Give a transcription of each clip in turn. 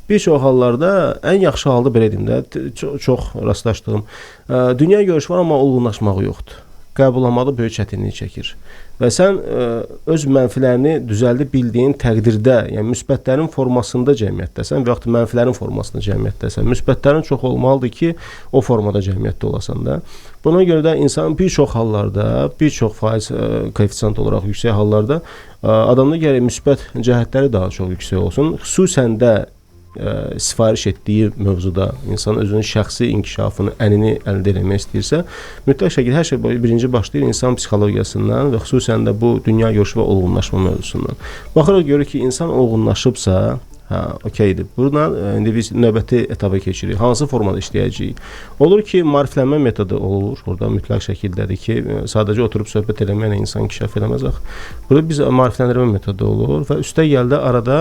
bir çox hallarda ən yaxşı halda belə deyim də, çox rastlaşdığım dünya görüşü var, amma olgunlaşmağı yoxdur. Qəbullanmada böyük çətinlik çəkir. Və sən öz mənfilərini düzəldə bildiyin təqdirdə, yəni müsbətlərin formasında cəmiyyətdəsən və yaxud mənfilərin formasında cəmiyyətdəsən. Müsbətlərin çox olmalıdır ki, o formada cəmiyyətdə olasan da. Buna görə də insan bir çox hallarda, bir çox faiz koeffisient olaraq yüksək hallarda adamda gərək müsbət cəhətləri daha çox yüksək olsun. Xüsusən də sifariş etdiyi mövzuda insan özünün şəxsi inkişafını, ənini əldə etmək istəyirsə, mütləq şəkildə hər şey birinci başlayır insan psixologiyasından və xüsusən də bu dünya görüşü və olgunlaşma mövzusundan. Baxırıq görür ki, insan olgunlaşıbsa, okeydir. Buradan indi biz növbəti etaba keçirik. Hansı formada işləyəcəyik? Olur ki, maariflənmə metodu olur. Orada mütləq şəkildədir ki, sadəcə oturub söhbət eləməklə insan inkişaf eləməz axı. Burada biz maarifləndirmə metodu olur və üstə gəldə arada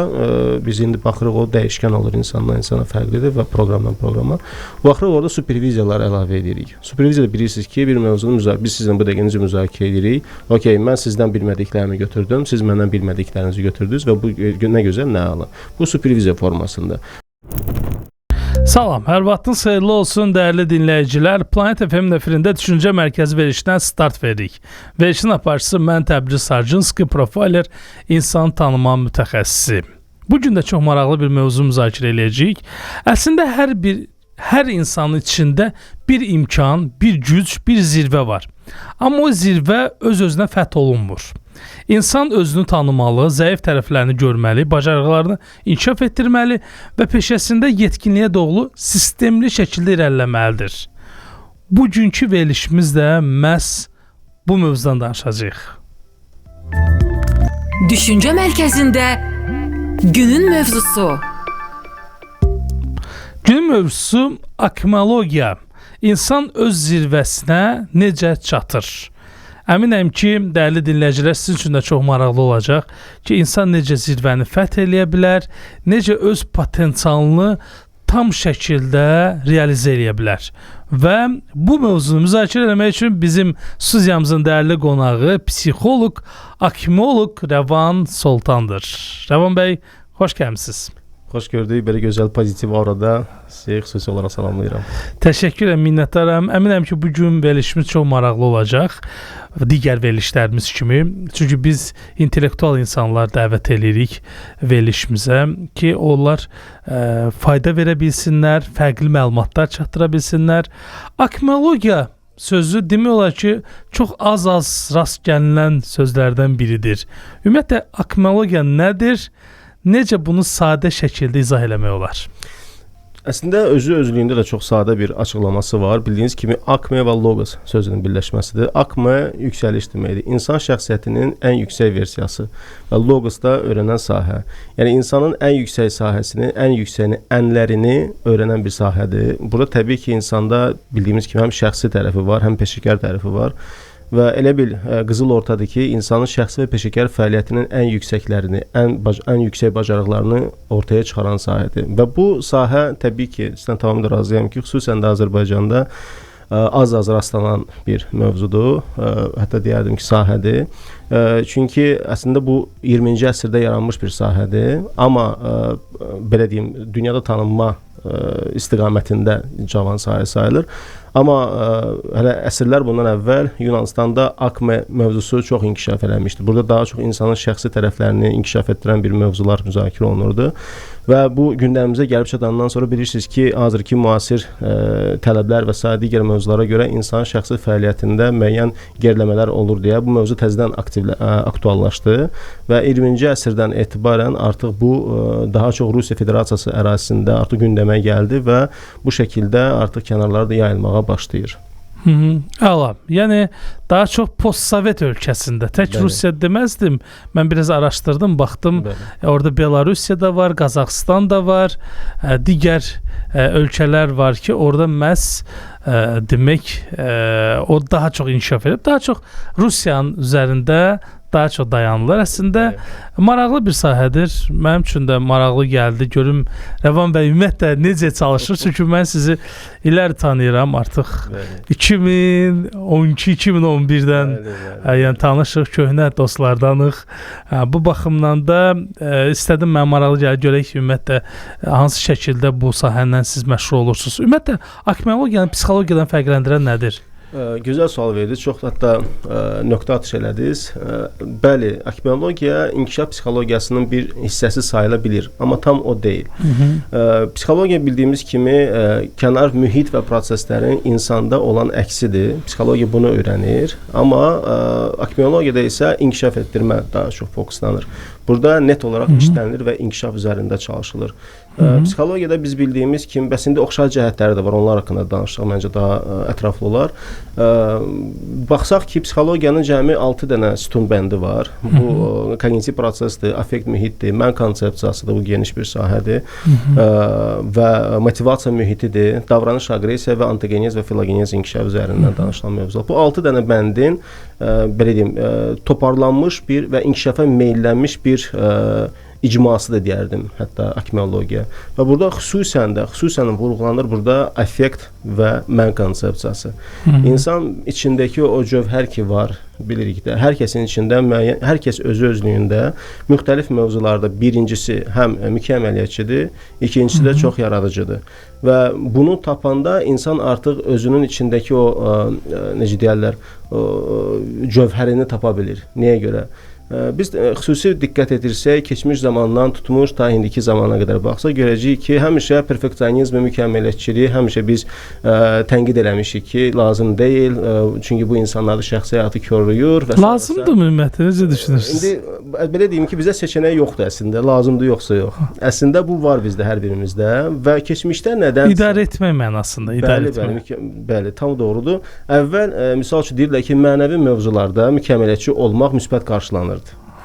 biz indi baxırıq o dəyişkən olur insandan insana fərqlidir və proqramdan proqrama. Baxırıq orada superviziyalar əlavə edirik. Superviziyada bilirsiniz ki, bir mövzunu biz sizlə bu dəqiqə müzakirə edirik. Okey, mən sizdən bilmədiklərimi götürdüm, siz məndən bilmədiklərinizi götürdünüz və bu nə gözəl, nə əla. Bu superviziya formasında. Salam, hər vaxtınız xeyirli olsun dəyərli dinləyicilər. Planet FM efirində Düşüncə Mərkəzi verilişindən start veririk. Verilişin aparıcısı mən Təbriz Sarjinski, profiler, insan tanıma mütəxəssisi. Bugün də çox maraqlı bir mövzu müzakirə edəcəyik. Əslində hər insanın içində bir imkan, bir güc, bir zirvə var. Amma o zirvə öz-özünə fəth olunmur. İnsan özünü tanımalı, zəif tərəflərini görməli, bacarıqlarını inkişaf etdirməli və peşəsində yetkinliyə doğru sistemli şəkildə irəliləməlidir. Bugünkü verilişimiz də məhz bu mövzudan danışacağıq. Düşüncə Mərkəzində günün mövzusu. Günün mövzusu akmologiya. İnsan öz zirvəsinə necə çatır? Əminəm ki, dəyərli dinləyicilər, sizin üçün də çox maraqlı olacaq ki, insan necə zirvəni fəth eləyə bilər, necə öz potensialını tam şəkildə realizə eləyə bilər. Və bu mövzunu müzakirə etmək üçün bizim studiyamızın dəyərli qonağı psixoloq, akmoloq Rəvan Soltandır. Rəvan bəy, xoş gəlmisiniz. Xoş gördük. Belə gözəl pozitiv aurada sizi xüsusi olaraq salamlayıram. Təşəkkürəm, minnətdaram. Əminəm ki, bugün verilişimiz çox maraqlı olacaq. Digər verilişlərimiz kimi. Çünki biz intellektual insanlar dəvət edirik verilişimizə ki, onlar fayda verə bilsinlər, fərqli məlumatlar çatdıra bilsinlər. Akmologiya sözü demək olar ki, çox az rast gəlinən sözlərdən biridir. Ümumiyyətlə, akmologiya nədir? Necə bunu sadə şəkildə izah eləmək olar? Əslində özlüyündə də çox sadə bir açıqlaması var. Bildiyiniz kimi akme və logos sözünün birləşməsidir. Akme yüksəliş deməkdir. İnsan şəxsiyyətinin ən yüksək versiyası və logos da öyrənən sahə. Yəni insanın ən yüksək sahəsini, ən yüksəyini, ənlərini öyrənən bir sahədir. Burada təbii ki, insanda bildiyimiz kimi həm şəxsi tərəfi var, həm peşəkar tərəfi var. Və elə bil qızıl ortadır ki, insanın şəxsi və peşəkar fəaliyyətinin ən yüksəklərini, ən yüksək bacarıqlarını ortaya çıxaran sahədir. Və bu sahə təbii ki, sizdən tamamilə razıyam ki, xüsusən də Azərbaycanda az rastlanan bir mövzudur. Hətta deyərdim ki, sahədir. Çünki əslində bu 20-ci əsrdə yaranmış bir sahədir. Amma belə deyim, dünyada tanınma istiqamətində cavan sahə sayılır. Amma hələ əsrlər bundan əvvəl Yunanistanda akme mövzusu çox inkişaf eləmişdi. Burada daha çox insanın şəxsi tərəflərini inkişaf etdirən bir mövzular müzakirə olunurdu. Və bu gündəmimizə gəlib çatandan sonra bilirsiniz ki, hazırki müasir tələblər və sair digər mövzulara görə insanın şəxsi fəaliyyətində müəyyən geriləmələr olur deyə bu mövzu təzədən aktuallaşdı və 20-ci əsrdən etibarən artıq bu daha çox Rusiya Federasiyası ərazisində artıq gündəmə gəldi və bu şəkildə artıq kənarlarda yayılmağa başlayır. Əla. Yəni daha çox postsovet ölkəsində, tək Rusiya deməzdim. Mən biraz araşdırdım, baxdım. Orada Belarusya da var, Qazaxıstan da var, digər ölkələr var ki, orada məhz demək o daha çox inkişaf edib, daha çox Rusiyanın üzərində daha çox dayanırlar. Əslində maraqlı bir sahədir. Mənim üçün də maraqlı gəldi. Görüm Rəvan bəy ümumiyyətlə necə çalışır? Çünki mən sizi illər tanıyıram artıq. 2012-2011-dən yəni tanışıq, köhnə dostlardanıq. Bu baxımdan da istədim mən maraqlı gəlir görək ki, ümumiyyətlə hansı şəkildə bu sahəndən siz məşğul olursunuz. Ümumiyyətlə akmeologiyanı psixologiyadan fərqləndirən nədir? Gözəl sual verdiniz. Çox hətta nöqtə atış elədiniz. Bəli, akmeologiya inkişaf psixologiyasının bir hissəsi sayıla bilir, amma tam o deyil. Psixologiya bildiyimiz kimi kənar mühit və proseslərin insanda olan əksidir. Psixologiya bunu öyrənir, amma akmeologiyada isə inkişaf etdirmə daha çox fokuslanır. Burada net olaraq işlənilir və inkişaf üzərində çalışılır. Psixologiyada biz bildiyimiz kimi, bəs indi oxşar cəhətləri də var, onlar haqqında danışsaq məncə daha ətraflı olar. Baxsaq ki, psixologiyanın cəmi 6 dənə sütun bəndi var. Bu kognitiv prosesdir, affekt mühitdir, mən konsepsiyasıdır, bu geniş bir sahədir və motivasiya mühitidir, davranış, aqressiya və antigenez və filogenez inkişaf üzərindən danışılan mövzular. Bu 6 dənə bəndin belə deyim, toparlanmış bir və inkişafa meyllənmiş bir icmasıdır deyərdim, hətta akmeologiya. Və burada xüsusən vurğulanır burada affekt və mən konsepsiyası. İnsan içindəki o cövhər ki var, bilirik də, hər kəsin içində müəyyən, hər kəs özü-özlüyündə müxtəlif mövzularda birincisi həm mükəmməliyyətçidir, ikincisi də çox yaradıcıdır. Və bunu tapanda insan artıq özünün içindəki o, necə deyərlər, cövhərini tapa bilir. Nəyə görə? Biz xüsusi diqqət edirsək, keçmiş zamandan tutmuş ta indiki zamana qədər baxsaq, görəcəyik ki, həmişə perfeksionizm və mükəmməliyətçiliyi həmişə biz tənqid eləmişik ki, lazım deyil, çünki bu insanları şəxsi həyatı korlayır. Lazımdır mı ümumiyyətlə, necə düşünürsünüz? İndi belə deyim ki, bizə seçənək yoxdur əslində, lazımdır yoxsa yox. Əslində bu var bizdə, hər birimizdə və keçmişdə nədənsə İdarə etmək mənasında, bəli, tam doğrudur. Əvvəl misal üçün deyirlər ki, mənəvi mövzularda mükəmməliyətçi olmaq müsbət qarşılanır.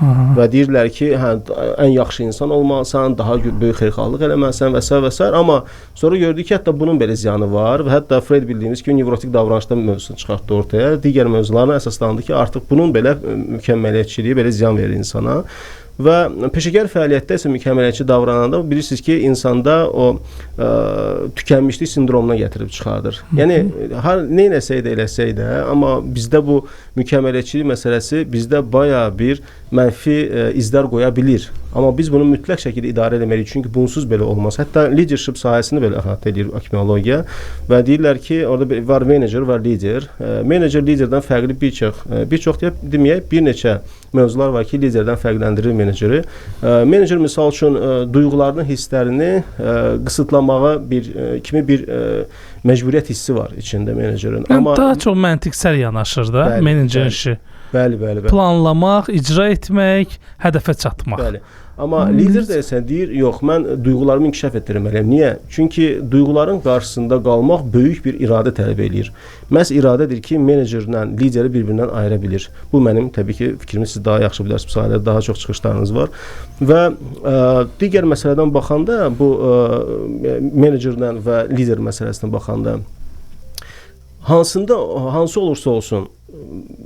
Və deyirlər ki, ən yaxşı insan olmalısan, daha böyük xeyirxahlıq eləməlisən və s. və s. Amma sonra gördük ki, hətta bunun belə ziyanı var və hətta Freud bildiyimiz ki, nevrotik davranışda mövzusunu çıxartdı ortaya. Digər mövzularına əsaslandı ki, artıq bunun belə mükəmməliyətçiliyi belə ziyan verir insana. Və peşəkar fəaliyyətdə isə mükəmməliyətçi davrananda bilirsiniz ki, insanda o tükənmişlik sindromuna gətirib çıxardır. Yəni, neynəsək də eləsək də, amma bizdə bu mükəmməliyətçilik məsələsi bizdə bayağı bir mənfi izlər qoya bilir. Amma biz bunu mütləq şəkildə idarə etməliyik, çünki bunsuz belə olmaz. Hətta leadership sahəsini belə əhatə edir akmeologiya və deyirlər ki, orada var menecer, var lider. Menecer liderdən fərqli bir çox deməyək, bir neçə mövzular var ki, liderdən fərqləndirir meneceri. Menecer misal üçün duyğularını, hisslərini qısıtlamağa kimi bir məcburiyyət hissi var içində menecerin. Amma daha çox məntiqsel yanaşır da menecer işi. Bəli. Planlamaq, icra etmək, hədəfə çatmaq. Bəli. Amma lider də isə deyir, yox, mən duyğularımı inkişaf etdirməliyəm. Niyə? Çünki duyğuların qarşısında qalmaq böyük bir iradə tələb eləyir. Məhz iradədir ki, menecerlə lideri bir-birindən ayıra bilir. Bu mənim, təbii ki, fikrimi siz daha yaxşı bilərsiniz, bu sahədə daha çox çıxışlarınız var. Və digər məsələdən baxanda, bu menecerlə və lider məsələsinə baxanda, hansı olursa olsun,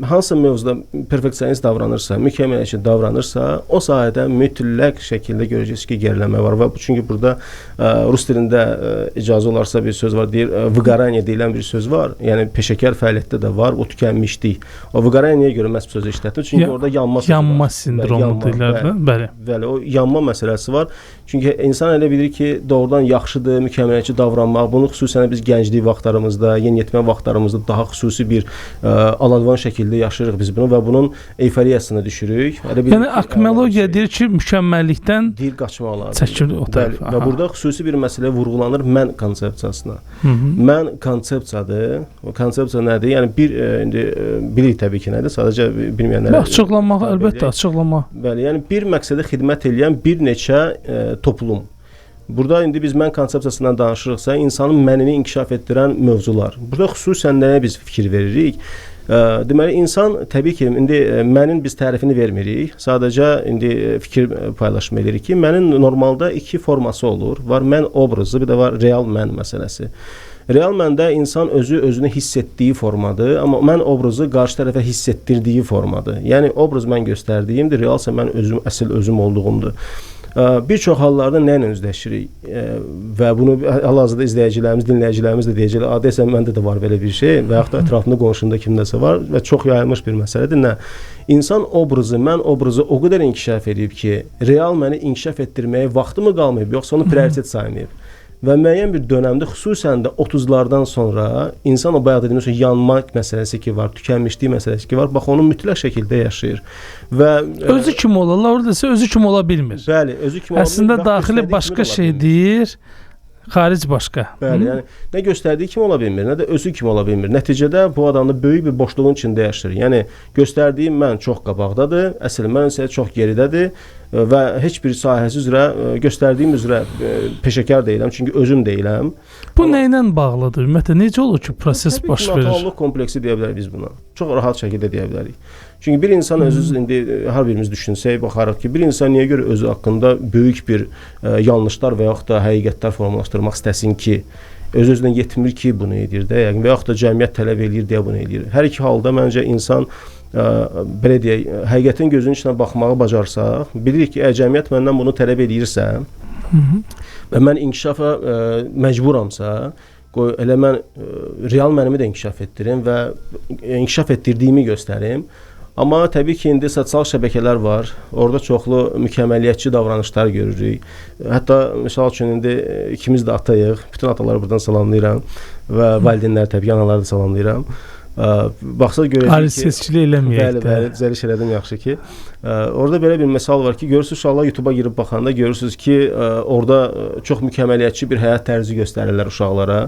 hansı mövzuda perfeksionist davranırsa, mükəmməliyətçi davranırsa, o sahədə mütləq şəkildə görəcəksiniz ki, geriləmə var. Və çünki burada rus dilində icazə olarsa bir söz var, deyir, vıqaraniya deyilən bir söz var. Yəni peşəkar fəaliyyətdə də var, o tükənmişlik. O vıqaraniyaya görə məhz sözü işlətir, çünki orada yanma sindromu deyirlər, bəli. Bəli, o yanma məsələsi var. Çünki insan elə bilir ki, doğrudan yaxşıdır, mükəmməliyətçi davranmaq. Bunu xüsusən biz gənclik vaxtlarımızda, yeniyetmə vaxtlarımızda daha xüsusi bir aladvan şəkildə yaşayırıq biz bunu və bunun eyforiyasına düşürük. Yəni akmeologiya deyir ki, mükəmməllikdən qaçmaq lazım. Çəkilir o tərəf. Və burada xüsusi bir məsələ vurğulanır mən konsepsiyasına. Mən konsepsiyadır. O konsepsiya nədir? Yəni indi bilirik təbii ki, nədir? Sadəcə bilməyənlərə açıqlamaq, əlbəttə açıqlamaq. Bəli, yəni bir məqsədə xidmət edən bir neçə toplum. Burada indi biz mən konsepsiyasından danışırıqsa, insanın mənini inkişaf etdirən mövzular. Burada xüsusən nəyə biz fikir veririk? Deməli, insan təbii ki, indi mənin biz tərifini vermirik. Sadəcə indi fikir paylaşma edirik ki, mənin normalda iki forması olur. Var mən obrazı, bir də var real mən məsələsi. Real məndə insan özünü hiss etdiyi formadır, amma mən obrazı qarşı tərəfə hiss etdirdiyi formadır. Yəni obraz mən göstərdiyimdir, realsa mən əsl özüm olduğumdur. Bir çox hallarda nə ilə üzləşirik və bunu hal-hazırda izləyicilərimiz, dinləyicilərimiz də deyəcəklər, adəsən məndə də var belə bir şey və yaxud da ətrafında qonşumda kimdəsə var və çox yayılmış bir məsələdir. Nə? İnsan obrazı, mən obrazı o qədər inkişaf edib ki, real məni inkişaf etdirməyə vaxtı mı qalmayıb, yoxsa onu prioritet saymayıb. Və müəyyən bir dönəmdə, xüsusən də 30-lardan sonra insan o bayaq dediyimiz yanmaq məsələsi ki var, tükənmişlik məsələsi ki var, bax onu mütləq şəkildə yaşayır. Və özü kim olarlar, oradasa özü kim ola bilmir. Bəli, özü kim ola bilmir. Əslində daxili başqa şey deyir, xaric başqa. Bəli, yəni nə göstərdiyi kimi ola bilmir, nə də özü kimi ola bilmir. Nəticədə bu adamda böyük bir boşluğun içində yaşayır. Yəni göstərdiyim mən çox qabaqdadır, əsl mən isə çox geridədir və heç bir sahəsi üzrə göstərdiyim üzrə peşəkar deyiləm, çünki özüm deyiləm. Bu nə ilə bağlıdır? Ümumiyyətlə necə olur ki, proses baş verir? Natamlıq kompleksi deyə bilərik biz buna. Çox rahat şəkildə deyə bilərik. Çünki bir insan özü indi hər birimiz düşünsək, baxarıq ki, bir insan niyə görə özü haqqında böyük bir yanlışlar və yaxud da həqiqətlər formalaşdırmaq istəsin ki, öz-özünə yetmir ki, bunu edir də, yəni və yaxud da cəmiyyət tələb eləyir deyə bunu edir. Hər iki halda məncə insan belə deyək, həqiqətin gözünün içinə baxmağı bacarsaq, bilirik ki, cəmiyyət məndən bunu tələb edirsə və mən inkişafa məcburamsa, elə mən real mənimi də inkişaf etdirim və inkişaf etdirdiyimi göstərim. Amma təbii ki, indi sosial şəbəkələr var, orada çoxlu mükəmməliyyətçi davranışlar görürük. Hətta, misal üçün, indi ikimiz də atayıq, bütün ataları buradan salamlayıram və valideynləri təbii, anaları da salamlayıram. Baxsa görəcək ki, seçkili eləməyək də. Bəli, düzəliş elədim, yaxşı ki. Orada belə bir məsal var ki, görürsünüz, inşallah YouTube-a girib baxanda görürsünüz ki, orada çox mükəmməliyyətçi bir həyat tərzi göstərirlər uşaqlara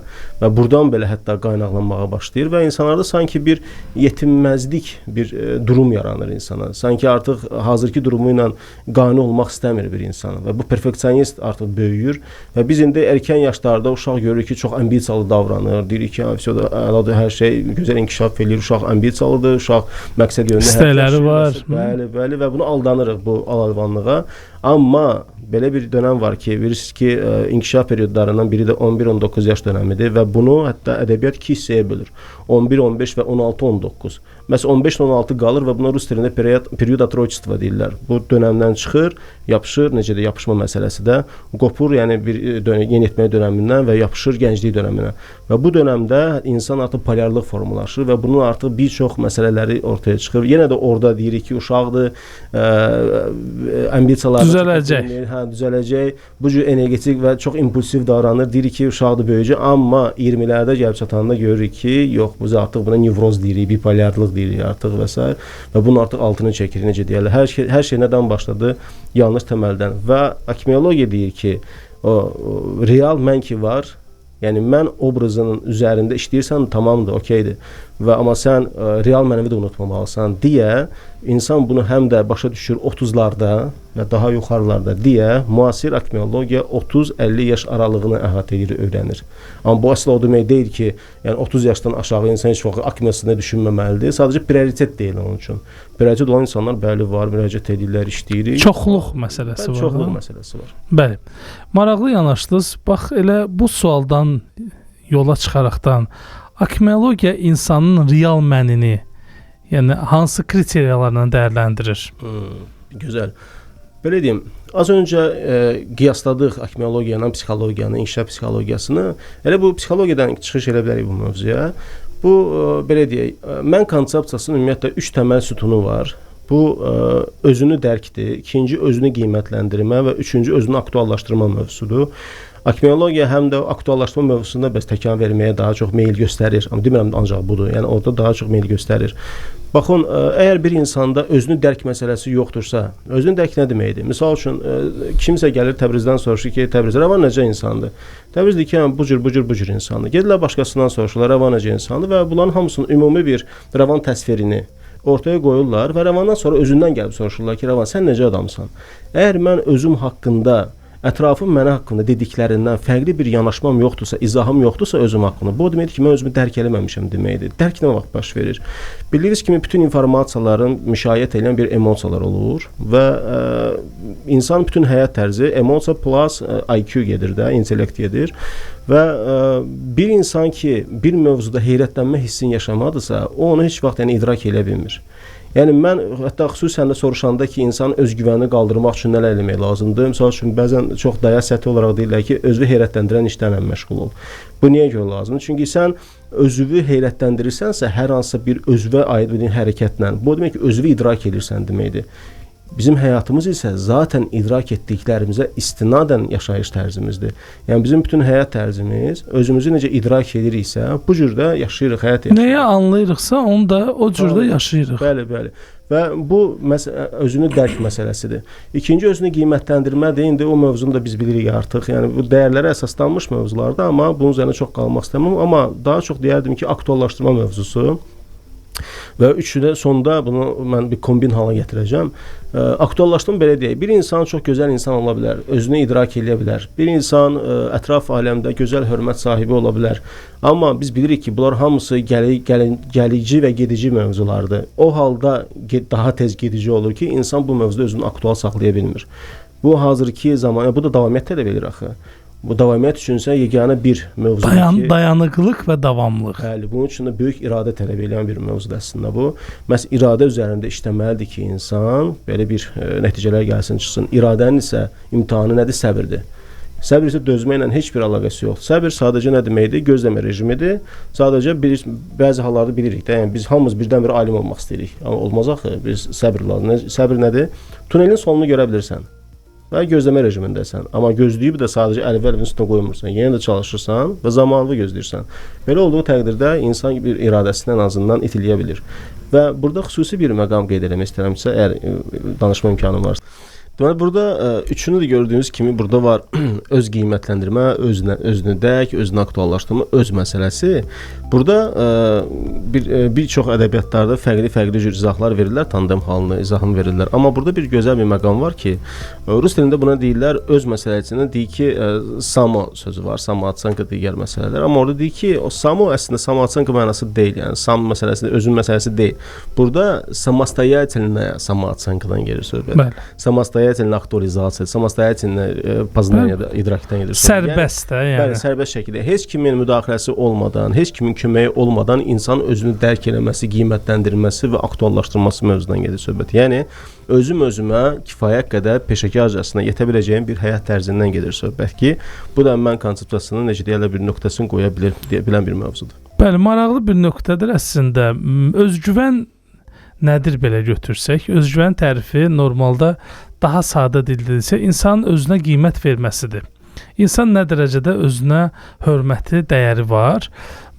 və buradan belə hətta qaynaqlanmağa başlayır və insanlarda sanki bir yetinməzlik bir durum yaranır insana. Sanki artıq hazırki durumu ilə qane olmaq istəmir bir insan və bu perfeksionist artıq böyüyür və biz indi erkən yaşlarda uşaq görürük ki, çox ambisiyalı davranır, deyirik ki, hər şey gözəl inkişaf edir, uşaq ambisiyalıdır, uşaq məqsəd yönlü istəkləri var. Bəli, və bunu aldanırıq bu alalvanlığa. Amma belə bir dönəm var ki, bilirsiniz ki, inkişaf periodlarından biri də 11-19 yaş dönəmidir və bunu hətta ədəbiyyat 2 hissəyə bölür. 11-15 və 16-19. Məsələn 15-16 qalır və buna rus dilində period atroçistva deyirlər. Bu dönəmdən çıxır, yapışır, necə də yapışma məsələsi də qopur, yəni bir yeniyetmə dönəmindən və yapışır gənclik dönəminə. Və bu dönəmdə insan artıq polyarlıq formalaşır və bunun artıq bir çox məsələləri ortaya çıxır. Yenə də orada deyirik ki, uşaqdır, ambisiyalar düzələcək. Bu cür energetik və çox impulsiv davranır. Deyirik ki, uşaqdır, böyüyəcək, amma 20-lərdə gəlib çatanda görürük ki, yox, biz artıq buna nevroz deyirik, bipolyarlıq deyirik artıq və s. və bunun artıq altını çəkirik, necə deyirlər. Hər şey nədən başladı? Yanlış təməldən. Və akmeologiya deyir ki, o real mən ki var, yəni mən obrazının üzərində işləyirsən, tamamdır, okeydir. Amma sən real mənəvi də unutmamalısan deyə insan bunu həm də başa düşür 30-larda və daha yuxarılarda deyə müasir akmeologiya 30-50 yaş aralığını əhatə edir, öyrənir. Amma bu əsla o demək deyil ki, yəni 30 yaşdan aşağı insan heç vaxt akmesini düşünməməlidir. Sadəcə prioritet deyil onun üçün. Prioritet olan insanlar bəli var, müraciət edirlər, işləyirik. Çoxluq məsələsi var. Çoxluq məsələsi var. Bəli. Maraqlı yanaşdınız. Bax, elə bu sualdan yola çıxaraqdan akmeologiya insanın real mənini, yəni hansı kriteriyalarla dəyərləndirir? Gözəl. Belə deyim, az öncə qiyasladıq akmeologiyanın, psixologiyanın, inkişaf psixologiyasını. Elə bu psixologiyadan çıxış elə bilərik bu mövzuya. Bu, belə deyək, mən konsepsiyasının ümumiyyətlə 3 təməl sütunu var. Bu, özünü dərkdir, ikinci özünü qiymətləndirmə və üçüncü özünü aktuallaşdırma mövzusudur. Akmeologiya həm də aktuallaşdırma mövzusunda bəs təkan verməyə daha çox meyil göstərir. Amma demirəm ancaq budur. Yəni orada daha çox meyil göstərir. Baxın, əgər bir insanda özünü dərk məsələsi yoxdursa, özünü dərk nə deməkdir? Misal üçün kimsə gəlir Təbrizdən soruşur ki, Təbriz Rəvan necə insandır? Təbriz deyir ki, bu cür insandır. Gedirlər başqasından soruşurlar, Rəvan necə insandır və bunların hamısının ümumi bir Rəvan təsvirini ortaya qoyurlar və Rəvandan sonra özündən gəlib soruşurlar ki, Rəvan sən necə adamsan? Əgər mən özüm haqqında ətrafım mənə haqqında dediklərindən fərqli bir yanaşmam yoxdursa, izahım yoxdursa özüm haqqında, bu o deməkdir ki, mən özümü dərk eləməmişəm deməkdir. Dərk nə vaxt baş verir? Bildiyiniz kimi bütün informasiyaların müşayiət edən bir emosiyalar olur və insan bütün həyat tərzi emosiya plus IQ gedir də, intellekt gedir və bir insan ki, bir mövzuda heyrətlənmə hissini yaşamadısa, o onu heç vaxt idrak edə bilmir. Yəni mən hətta xüsusən də soruşanda ki, insan özgüvənini qaldırmaq üçün nələr etmək lazımdır? Məsəl üçün bəzən çox daya səthi olaraq deyirlər ki, özünü heyrətləndirən işlərlə məşğul ol. Bu niyə görə lazımdır? Çünki sən özünü heyrətləndirirsənsə, hər hansısa bir özünə aid bir hərəkətlə, bu demək ki, özünü idrak edirsən deməkdir. Bizim həyatımız isə zaten idrak etdiklərimizə istinadən yaşayış tərzimizdir. Yəni bizim bütün həyat tərzimiz özümüzü necə idrak ediriksə, bu cürdə yaşayırıq, həyat yaşayırıq. Nəyə anlayırıqsa, onu da o cürdə yaşayırıq. Bəli, bəli. Və bu özünü dərk məsələsidir. İkinci özünü qiymətləndirmədir. İndi o mövzunu da biz bilirik artıq. Yəni bu dəyərlərə əsaslanmış mövzulardır, amma bunun üzərində çox qalmaq istəmirəm. Amma daha çox deyərdim ki, aktuallaşdırma mövzusu. Və üçündə sonda bunu mən bir kombin hala gətirəcəm. Aktuallaşdırma belə deyək. Bir insan çox gözəl insan ola bilər, özünü idrak edə bilər. Bir insan ətraf aləmdə gözəl hörmət sahibi ola bilər. Amma biz bilirik ki, bunlar hamısı gəlici və gedici mövzulardır. O halda daha tez gedici olur ki, insan bu mövzuda özünü aktual saxlaya bilmir. Bu hazırki zaman, bu da davamiyyətdə də verir axı. Bu davamiyyət üçünsə yeganə bir mövzudur ki, dayanıqlıq və davamlılıq. Bəli, bunun üçün də böyük iradə tələb edən bir mövzudur əslində bu. Məhz iradə üzərində işləməlidir ki, insan belə bir nəticələr gəlsin, çıxsın. İradənin isə imtahanı nədir? Səbirdir. Səbir isə dözməklə heç bir əlaqəsi yoxdur. Səbir sadəcə nə deməkdir? Gözləmə rejimidir. Sadəcə bəzi hallarda bilirik də, yəni biz hamımız birdən-bir alim olmaq istəyirik. Amma olmaz axı. Biz səbir lazımdır. Səbir nədir? Tunelin sonunu görə bilirsən. Və gözləmə rejimindəsən. Amma gözləyib də sadəcə əlinin üstünə qoymursan. Yenə də çalışırsan və zamanını gözləyirsən. Belə olduğu təqdirdə insan bir iradəsini ən azından itələyə bilir. Və burada xüsusi bir məqam qeyd etmək istəyirəmsə, əgər danışma imkanım varsa. Deməli, burada üçünü də gördüyünüz kimi burada var öz qiymətləndirmə, özünü dərk, özünü aktuallaşdırma, öz məsələsi. Burada bir çox ədəbiyyatlarda fərqli cür izahlar verirlər, tandem halını, izahını verirlər. Amma burada bir gözəl bir məqam var ki, rus dilində buna deyirlər, öz məsələsində deyir ki, samo sözü var, samoocenka digər məsələlər. Amma orada deyir ki, o samo əslində samoocenka mənası deyil, yəni sam məsələsi, özün məsələsi deyil. Burada samostoятельная samoocenkadan gelir söhbət. Samostoятельная aktualizasiya, samostoятельное познание idrakdan gedir. Sərbəst də, yəni. Bəli, sərbəst şəkildə. Heç kimin müdaxiləsi olmadan, heç kimin köməyi olmadan insan özünü dərk eləməsi, qiymətləndirməsi və aktuallaşdırması mövzudan gedir söhbət. Yəni özümə kifayət qədər peşəkarcasına yetə biləcəyim bir həyat tərzindən gedir söhbət ki, bu da mən konsepsiyasının necə deyirlər bir nöqtəsini qoya bilən bir mövzudur. Bəli, maraqlı bir nöqtədir əslində. Özgüvən nədir belə götürsək? Özgüvən tərifi normalda daha sadə dildə desə, insanın özünə qiymət verməsidir. İnsan nə dərəcədə özünə hörməti, dəyəri var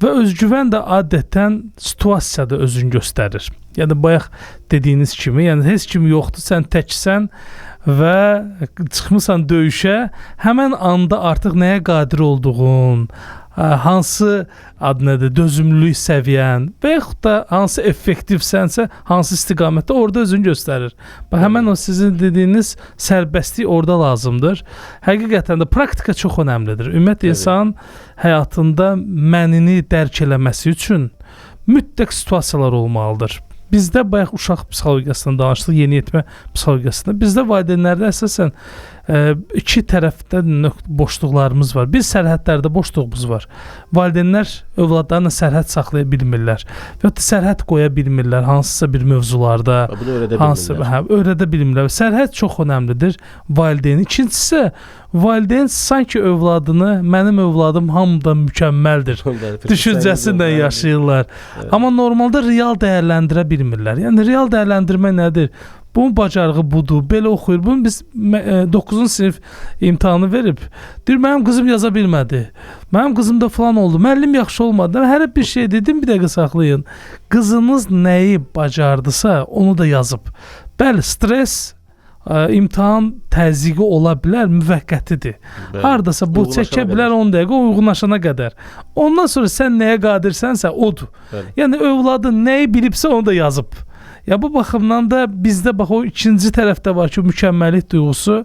və özgüvən də adətən situasiyada özünü göstərir. Yəni bayaq dediyiniz kimi, yəni heç kim yoxdur, sən təksən və çıxmısan döyüşə, həmin anda artıq nəyə qadir olduğun, hansı dözümlülük səviyyən və yaxud da hansı effektivsənsə, hansı istiqamətdə orada özünü göstərir. Və həmən o sizin dediyiniz sərbəstlik orada lazımdır. Həqiqətən də praktika çox önəmlidir. Ümumiyyətlə insan həyatında mənini dərk eləməsi üçün mütləq situasiyalar olmalıdır. Bizdə bayaq uşaq psixologiyasından danışdıq, yeniyetmə psixologiyasında. Bizdə valideynlərdə əsasən iki tərəfdə boşluqlarımız var. Bir sərhədlərdə boşluğumuz var. Valideynlər övladlarına sərhəd saxlaya bilmirlər və ya sərhəd qoya bilmirlər hansısa bir mövzularda. Bunu öyrədə bilmirlər. Sərhəd çox önəmlidir valideynin. İkincisi, valideyn sanki övladını, mənim övladım hamıdan mükəmməldir düşüncəsində yaşayırlar. Amma normalda real dəyərləndirə bilmirlər. Yəni real dəyərləndirmə nədir? Bunun bacarığı budur, belə oxuyur. Bunu biz 9-cu sinif imtahanı verib, deyir, mənim qızım yaza bilmədi. Mənim qızımda falan oldu. Müəllim yaxşı olmadı. Hər bir şey dedim, bir dəqiqə saxlayın. Qızınız nəyi bacardısa, onu da yazıb. Bəli, stres, imtahan təzyiqi ola bilər, müvəqqətidir. Hardasa bu çəkə bilər 10 dəqiqə uyğunlaşana qədər. Ondan sonra sən nəyə qadirsənsə, odur. Yəni, övladın nəyi bilibsə, onu da yazıb. Ya bu baxımdan da bizdə bax o ikinci tərəfdə var ki, mükəmməllik duyğusu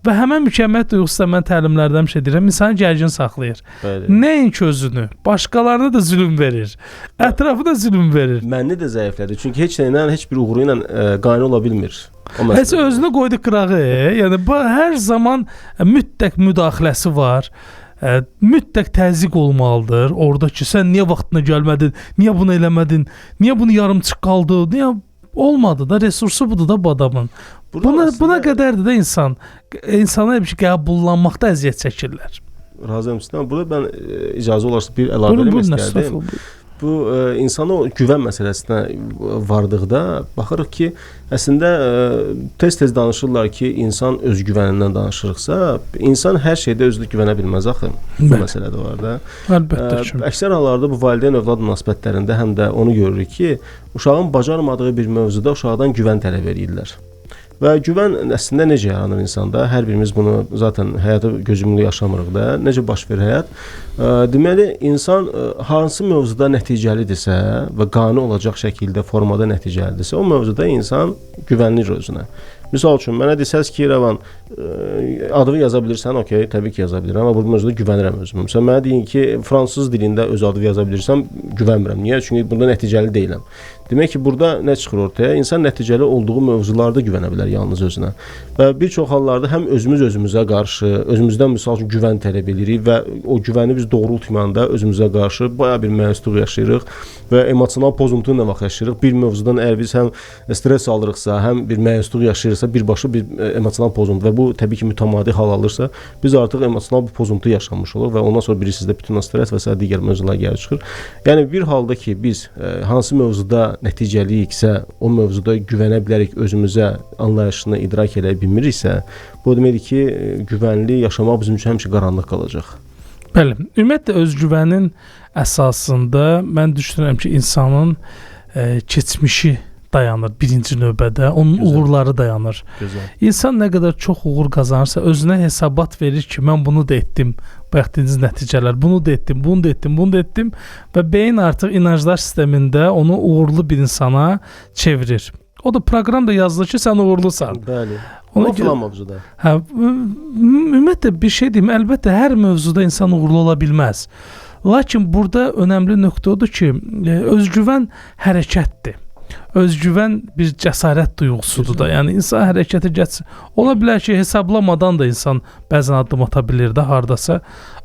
Və həmən mükəmməl duyğusu da mən təlimlərdə həmişə deyirəm, insanı gərgin saxlayır. Bəli. Nəinki özünü, başqalarına da zülm verir, ətrafına zülm verir. Məni də zəiflədir. Çünki heç nə ilə, heç bir uğuru ilə qane ola bilmir. Heç özünü qoydu qırağı. Yəni hər zaman mütləq müdaxiləsi var. Mütləq təzyiq olmalıdır. Oradakı sən niyə vaxtına gəlmədin? Niyə bunu eləmədin? Niyə bunu yarımçıq qaldı? Niyə olmadı da, resursu budur da bu adamın. Buna qədərdir də insana bir şey qəbullanmaqda əziyyət çəkirlər. Razıyam sizdən. Burada mən icazə olarsa bir əlavə etmək istərdim. Bu insana o güvən məsələsinə vardıqda baxırıq ki, əslində tez-tez danışırlar ki, insan öz güvənindən danışırıqsa, insan hər şeydə özünə güvənə bilməz axı. Bu məsələ də var da. Əlbəttə ki. Əksər hallarda bu valideyn-övlad münasibətlərində həm də onu görürük ki, uşağın bacarmadığı bir mövzuda uşaqdan güvən tələb edirlər. Və güvən əslində necə yaranır insanda? Hər birimiz bunu zaten həyatı gözümlü yaşamırıq da. Necə baş verir həyat? Deməli, insan hansı mövzuda nəticəlidirsə və qane olacaq şəkildə, formada nəticəlidirsə, o mövzuda insan güvənir özünə. Misal üçün, mənə desəz ki, Rəvan, adını yaza bilirsən, okey, təbii ki, yaza bilirəm, amma bu mövzuda güvənirəm özümə. Məsələn, mənə deyin ki, fransız dilində öz adını yaza bilirsəm, güvənmirəm. Niyə? Çünki burada nəticəli deyiləm. Demək ki, burada nə çıxır ortaya? İnsan nəticəli olduğu mövzularda güvənə bilər yalnız özünə. Və bir çox hallarda həm özümüzə qarşı, özümüzdən misal üçün güvən tələb edirik və o güvəni biz doğrultmayanda özümüzə qarşı bayağı bir məyusluq yaşayırıq və emosional pozuntu ilə vaxt yaşayırıq. Bir mövzudan əgər biz həm stres alırıqsa, həm bir məyusluq yaşayırıqsa, birbaşa bir emosional pozuntu və bu təbii ki, mütəmadi hal alırsa, biz artıq emosional bir pozuntu yaşamış oluruq və ondan sonra bilirsiniz də bütün stres və s. digər mövzular gəlib çıxır. Yəni bir halda ki, biz hansı mövzuda nəticəliyiksə, o mövzuda güvənə bilərik, özümüzə anlayışını idrak edə bilmiriksə, bu deməkdir ki, güvənli yaşamaq bizim üçün həmişə qaranlıq qalacaq. Bəli, ümumiyyətlə özgüvənin əsasında mən düşünürəm ki, insanın keçmişi dayanır birinci növbədə, onun uğurları dayanır. Gözəl. İnsan nə qədər çox uğur qazanırsa, özünə hesabat verir ki, mən bunu da etdim, bayaqdığınız nəticələr, bunu da etdim, bunu da etdim, bunu da etdim və beyin artıq inanclar sistemində onu uğurlu bir insana çevirir. O da proqramda yazılır ki, sən uğurlusan. Bəli. Ona filan mövzuda. Hə, ümumiyyətlə bir şey deyim, əlbəttə hər mövzuda insan uğurlu ola bilməz. Lakin burada önəmli nöqtə odur ki, özgüvən hərəkətdir. Özgüvən bir cəsarət duyğusudur da. Yəni insan hərəkətə getsin. Ola bilər ki, hesablamadan da insan bəzən addım ata bilir də hardasa.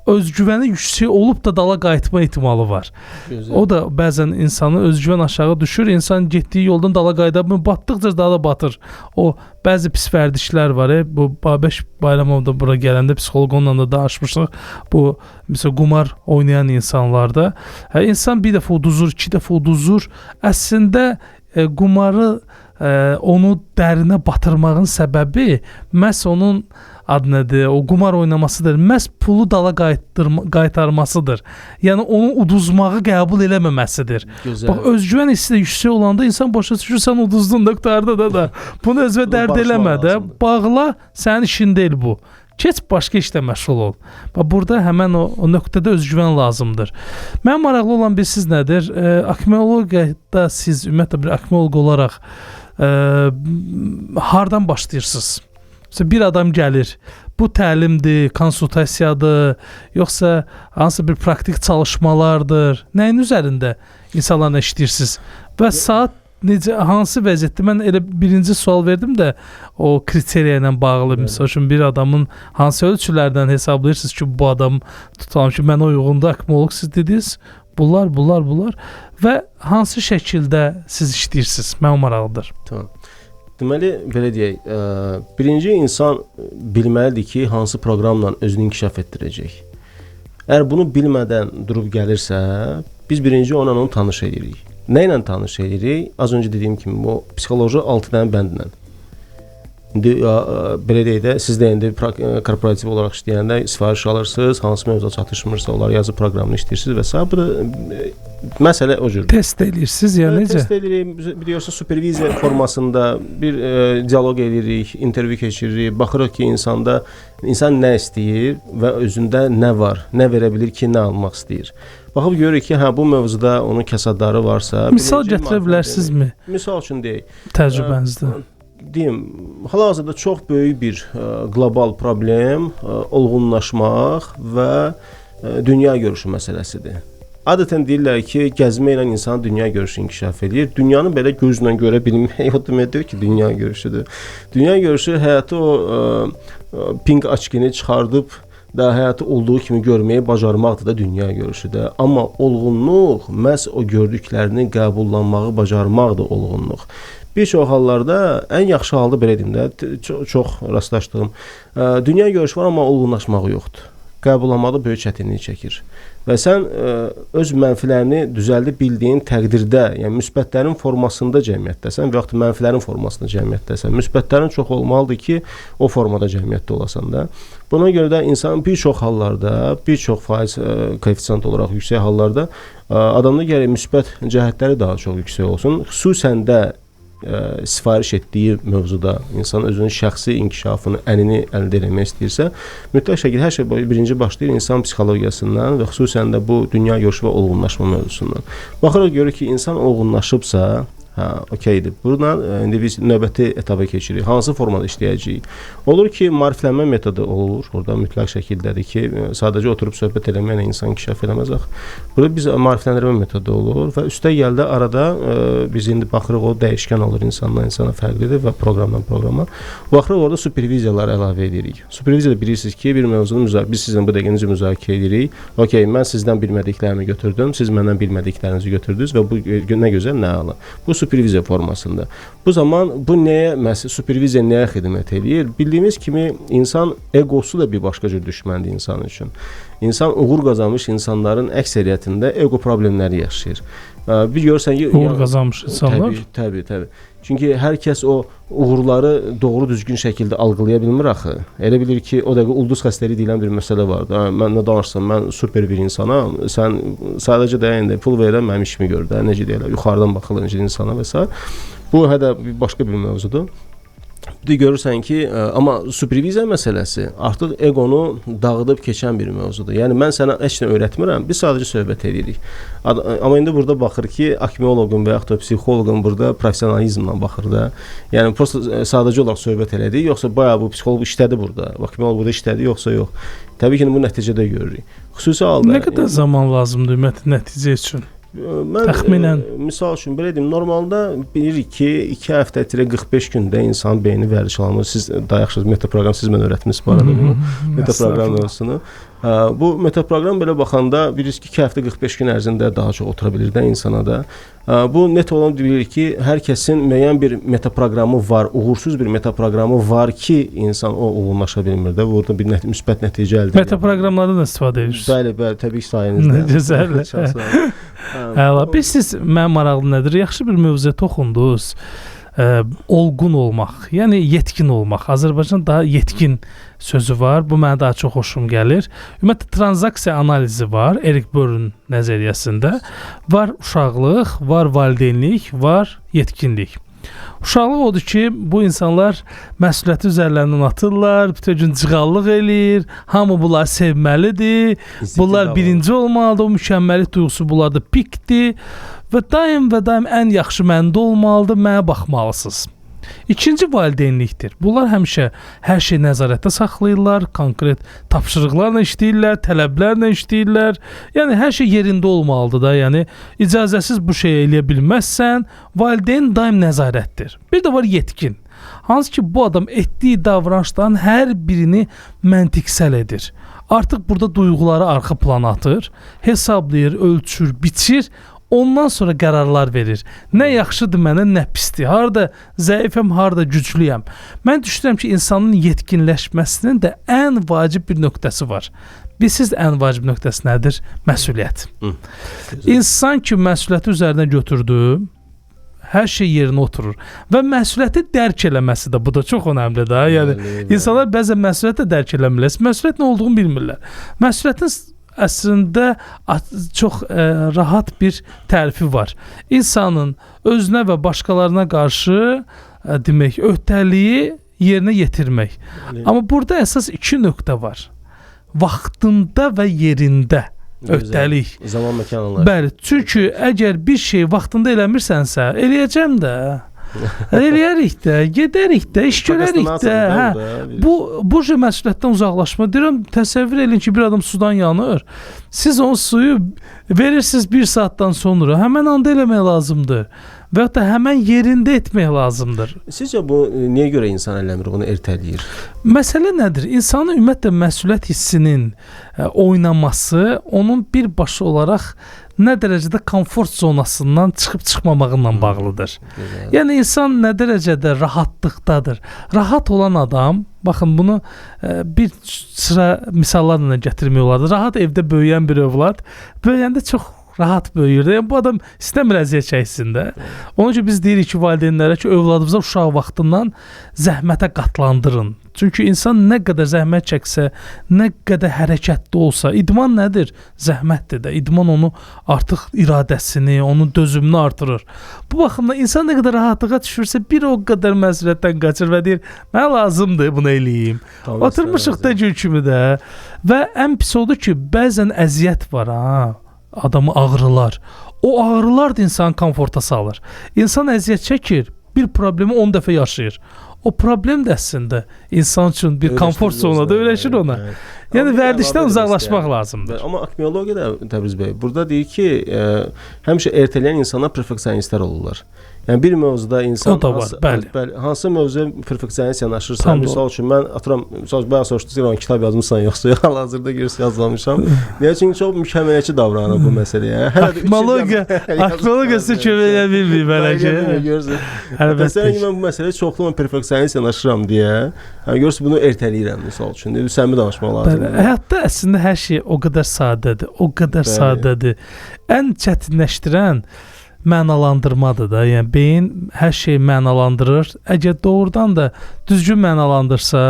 Özgüvəni yüksək olub da dala qayıtma ehtimalı var. Gözəl. O da bəzən insanın özgüvən aşağı düşür. İnsan getdiyi yoldan dala qayıda bilmir. Batdıqca dala batır. O bəzi pis vərdişlər var. Bu Babək Bayramov da bura gələndə psixoloqla da danışmışıq. Bu məsələn qumar oynayan insanlarda insan bir dəfə uduzur, iki dəfə uduzur. Əslində qumarı onu dərinə batırmağın səbəbi məhz onun adı nədir? O qumar oynamasıdır. Məhz pulu dala qaytarmasıdır. Yəni onu uduzmağı qəbul eləməməsidir. Gözəl. Bax özgüvən hissi də yüksək olanda insan başa düşür sən uduzdun da qurtardı da. Bunu özünə dərd eləmə də. Bağla, sənin işin deyil bu. Keç başqa işlə məşğul ol. Bax burada həmən o nöqtədə özgüvən lazımdır. Mənim maraqlı olan bir siz nədir? Akmeologiyada siz ümumiyyətlə bir akmeolog olaraq hardan başlayırsınız? Məsələn, bir adam gəlir, bu təlimdir, konsultasiyadır, yoxsa hansısa bir praktik çalışmalardır, nəyin üzərində insanlarla işləyirsiniz? Və saat necə, hansı vəziyyətdə? Mən elə birinci sual verdim də o kriteriya ilə bağlı. Məsəl üçün bir adamın hansı ölçülərdən hesablayırsınız ki, bu adam tutalım ki, mən uyğunda akmeolog siz dediniz, bunlar və hansı şəkildə siz işləyirsiniz? Mənim maraqlıdır. Tamam. Deməli, belə deyək, birinci insan bilməlidir ki, hansı proqramla özünü inkişaf etdirəcək. Əgər bunu bilmədən durub gəlirsə, biz birinci onu tanış edirik. Nə ilə tanış edirik? Az öncə dediyim kimi, bu psixoloji 6 dənə bəndlə. İndi belə deyək də, siz də indi korporativ olaraq işləyəndə sifariş alırsınız, hansı mövzuya çatışmırsa, onlar yazı proqramını işləyirsiniz və s. Bu da məsələ o cür. Test edirsiniz, yəni necə? Test edirik, biliyorsunuz, superviziya formasında bir dialoq edirik, intervyu keçiririk, baxırıq ki, insan nə istəyir və özündə nə var, nə verə bilir ki, nə almaq istəyir. Baxıb görürük ki, bu mövzuda onun kəsadları varsa... Misal gətirə bilərsinizmi? Misal üçün deyək. Təcrübənizdə. deyim, hal-hazırda çox böyük bir qlobal problem olğunlaşmaq və dünya görüşü məsələsidir. Adətən deyirlər ki, gəzmə ilə insan dünya görüşü inkişaf edir. Dünyanı belə gözlə görə bilmək o deməkdir ki, dünya görüşüdür. Dünya görüşü həyatı o pink açkini çıxardıb da həyatı olduğu kimi görməyi bacarmaqdır da dünya görüşüdür. Amma olğunluq məhz o gördüklərini qəbullanmağı bacarmaqdır olğunluq. Bir çox hallarda, ən yaxşı halda belə deyim də, çox rastlaşdığım, dünya görüşü var, amma olğunlaşmağı yoxdur. Qəbullanmada böyük çətinlik çəkir. Və sən öz mənfilərini düzəldə bildiyin təqdirdə, yəni müsbətlərin formasında cəmiyyətdəsən və yaxud mənfilərin formasında cəmiyyətdəsən. Müsbətlərin çox olmalıdır ki, o formada cəmiyyətdə olasan da. Buna görə də insan bir çox hallarda, bir çox faiz koeffisient olaraq yüksək hallarda adamda gərək müsbət cəhətləri daha çox yüksək olsun. Xüsusən də sifariş etdiyi mövzuda insan özünün şəxsi inkişafını, ənini əldə etmək istəyirsə, mütləq şəkildə hər şey birinci başlayır insan psixologiyasından və xüsusən də bu dünya görüşü və olğunlaşma mövzusundan. Baxırıq görür ki, insan olğunlaşıbsa, okeydir. Buradan indi biz növbəti etaba keçirik. Hansı formada işləyəcəyik? Olur ki, maariflənmə metodu olur. Orada mütləq şəkildədir ki, sadəcə oturub söhbət eləməklə insan inkişaf eləməz axı. Burada biz maarifləndirmə metodu olur və üstə gəldə arada biz indi baxırıq o dəyişkən olur insandan insana fərqlidir və proqramdan proqrama. Baxırıq orada superviziyalar əlavə edirik. Superviziyada bilirsiniz ki, bir mövzunu biz sizlə bu dəqiqə necə müzakirə edirik. Okey, mən sizdən bilmədiklərimi götürdüm, siz məndən bilmədiklərinizi götürdünüz və bu nə gözəl, nə əla. Bu superviziya formasında. Bu zaman bu superviziya nəyə xidmət edir? Bildiyimiz kimi insan egosu da bir başqa cür düşməndir insan üçün. İnsan uğur qazanmış insanların əksəriyyətində ego problemləri yaşayır. Bir görürsən ki, uğur qazanmış insanlar. Təbii. Çünki hər kəs o uğurları doğru düzgün şəkildə algılaya bilmir axı. Elə bilir ki, o dəqiqə ulduz xəstəliyi deyilən bir məsələ vardır. Mən nə danışsam, mən super bir insanam. Sən sadəcə də pul verən mənim işimi gör də, necə deyirlər, yuxarıdan baxılır necə insana və s. Bu hədə başqa bir mövzudur. Bir görürsən ki, amma superviziya məsələsi artıq egonu dağıdıb keçən bir mövzudur. Yəni mən sənə heç nə öyrətmirəm, biz sadəcə söhbət edirik. Amma indi burada baxır ki, akmeoloqun və yaxud da psixoloqun burada professionalizmlə baxır da. Yəni prosta sadəcə olaraq söhbət elədi, yoxsa bayağı bu psixoloq işlədi burada, akmeoloq burada işlədi, yoxsa yox. Təbii ki, bu nəticədə görürük. Xüsusi halda nə qədər zaman lazımdır ümumiyyətlə nəticə üçün? Mən təxminən misal üçün belə deyim, normalda bilirik ki, 2 həftə-45 gündə insan beyni vərdiş alınır. Siz daha yaxşı metaproqram siz mən öyrətdiniz bu arada bunu. Metaproqram mövzusunu. Bu metaproqram belə baxanda bilirsiniz ki, 2 həftə 45 gün ərzində daha çox otura bilir də insana da. Bu net olan bilir ki, hər kəsin müəyyən bir metaproqramı var, uğursuz bir metaproqramı var ki, insan o olgunlaşa bilmir də. Burada bir müsbət nəticə əldə edir. Metaproqramlardan istifadə edirsiniz. Bəli, təbii ki, sayənizdə. Gözəl. Əla. Siz mən maraqlı nədir? Yaxşı bir mövzuya toxundunuz. Olğun olmaq, yəni yetkin olmaq. Azərbaycan daha yetkin sözü var. Bu mənə daha çox xoşum gəlir. Ümumiyyətlə transaksiya analizi var Erik Börün nəzəriyyəsində. Var uşaqlıq, var valideynlik, var yetkinlik. Uşaqlıq odur ki, bu insanlar məsuliyyəti üzərlərindən atırlar, bütün gün cığallıq eləyir, hamı bunları sevməlidir, bunlar birinci olmalıdır, o mükəmməllik duyğusu bunlarda pikdir və daim ən yaxşı məndə olmalıdır, mənə baxmalısınız. İkinci valideynlikdir. Bunlar həmişə hər şey nəzarətdə saxlayırlar, konkret tapşırıqlarla işləyirlər, tələblərlə işləyirlər. Yəni hər şey yerində olmalıdır da. Yəni icazəsiz bu şey eləyə bilməzsən, valideyn daim nəzarətdir. Bir də var yetkin. Hansı ki bu adam etdiyi davranışların hər birini məntiqsəl edir. Artıq burada duyğuları arxa plana atır, hesablayır, ölçür, biçir. Ondan sonra qərarlar verir. Nə yaxşıdır mənə, nə pisdir. Harda zəifəm, harda güclüyəm. Mən düşünürəm ki, insanın yetkinləşməsinin də ən vacib bir nöqtəsi var. Bilirsiniz ən vacib nöqtəsi nədir? Məsuliyyət. İnsan ki, məsuliyyəti üzərinə götürdü, hər şey yerinə oturur. Və məsuliyyəti dərk eləməsi də bu da çox önəmlidir. Yəni insanlar bəzən məsuliyyəti dərk eləmirlər. Məsuliyyət nə olduğunu bilmirlər. Məsuliyyətin əslində çox rahat bir tərifi var. İnsanın özünə və başqalarına qarşı demək, öhdəliyi yerinə yetirmək. Amma burada əsas 2 nöqtə var. Vaxtında və yerində öhdəlik. Zaman məkan olar. Bəli, çünki əgər bir şey vaxtında eləmirsənsə, eləyəcəm də. eləyərik də, gedərik də, iş görərik də. Hə. Bu cür məsuliyyətdən uzaqlaşma. Deyirəm, təsəvvür edin ki, bir adam sudan yanır. Siz o suyu verirsiniz 1 saatdan sonra. Həmən anda eləmək lazımdır. Və ya da həmən yerində etmək lazımdır. Sizcə bu niyə görə insan eləmir, bunu ertələyir? Məsələ nədir? İnsanın ümumiyyətlə məsuliyyət hissinin oynaması onun birbaşa olaraq nə dərəcədə komfort zonasından çıxıb-çıxmamağıyla bağlıdır. Güzel. Yəni insan nə dərəcədə rahatlıqdadır. Rahat olan adam, baxın bunu bir sıra misallarla gətirmək olardı. Rahat evdə böyüyən bir övlad, böyüyəndə çox rahat böyüyür. Yəni bu adam istəmir əziyyət çəksin də. Onun üçün biz deyirik ki, valideynlərə ki, övladınıza uşaq vaxtından zəhmətə qatlandırın. Çünki insan nə qədər zəhmət çəksə, nə qədər hərəkətli olsa, idman nədir? Zəhmətdir də. İdman onu artıq iradəsini, onun dözümünü artırır. Bu baxımdan insan nə qədər rahatlığa düşürsə, bir o qədər məsuliyyətdən qaçır və deyir, mənə lazımdır bunu eləyim. Oturmuşuq da gün kimi də. Və ən pis odur ki, bəzən əziyyət var, adamı ağrılar. O ağrılar da insanı komforta salır. İnsan əziyyət çəkir, bir problemi 10 dəfə yaşayır. O problem də əslində insan üçün bir komfort zonada öyrəşir ona. Yəni vərdişdən uzaqlaşmaq lazımdır. Amma akmeologiya da Təbriz bəy burada deyir ki, həmişə ertələyən insanlar perfeksionistlər olurlar. Yəni bir mövzuda insan o da var, bəli. Hansı mövzuya perfeksionist yanaşırsa, misal üçün mən atıram, bayaq soruşdunuz, kitab yazmısan yoxsa hal-hazırda görürsə yazmamışam. Niyə? Çünki çox mükəmməliyətçi davranır bu məsələyə. Akmeologiya sizə kömək edə bilmir bəlkə. Məsələn ki, mən bu məsələyə çoxlu perfeksionist yanaşıram deyə, görürsə bunu ertələyirəm misal üçün. Səmimi danışmaq lazımdır. Həyatda əslində hər şey o qədər sadədir, o qədər sadədir. Ən çətinləşdirən mənalandırmadır da. Yəni beyin hər şeyi mənalandırır. Əgər doğrudan da düzgün mənalandırsa,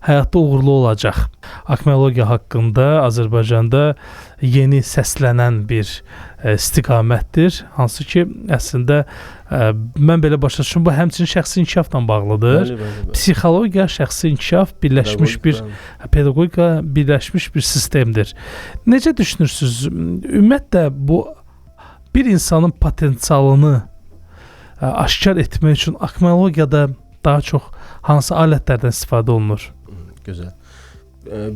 həyatda uğurlu olacaq. Akmeologiya haqqında Azərbaycanda yeni səslənən bir istiqamətdir. Hansı ki, əslində mən belə başa düşürəm, bu həmçinin şəxsi inkişafla bağlıdır. Psixologiya, şəxsi inkişaf birləşmiş pedaqogika birləşmiş bir sistemdir. Necə düşünürsünüz? Ümumiyyətlə bu bir insanın potensialını aşkar etmək üçün akmeologiyada daha çox hansı alətlərdən istifadə olunur? Gözəl.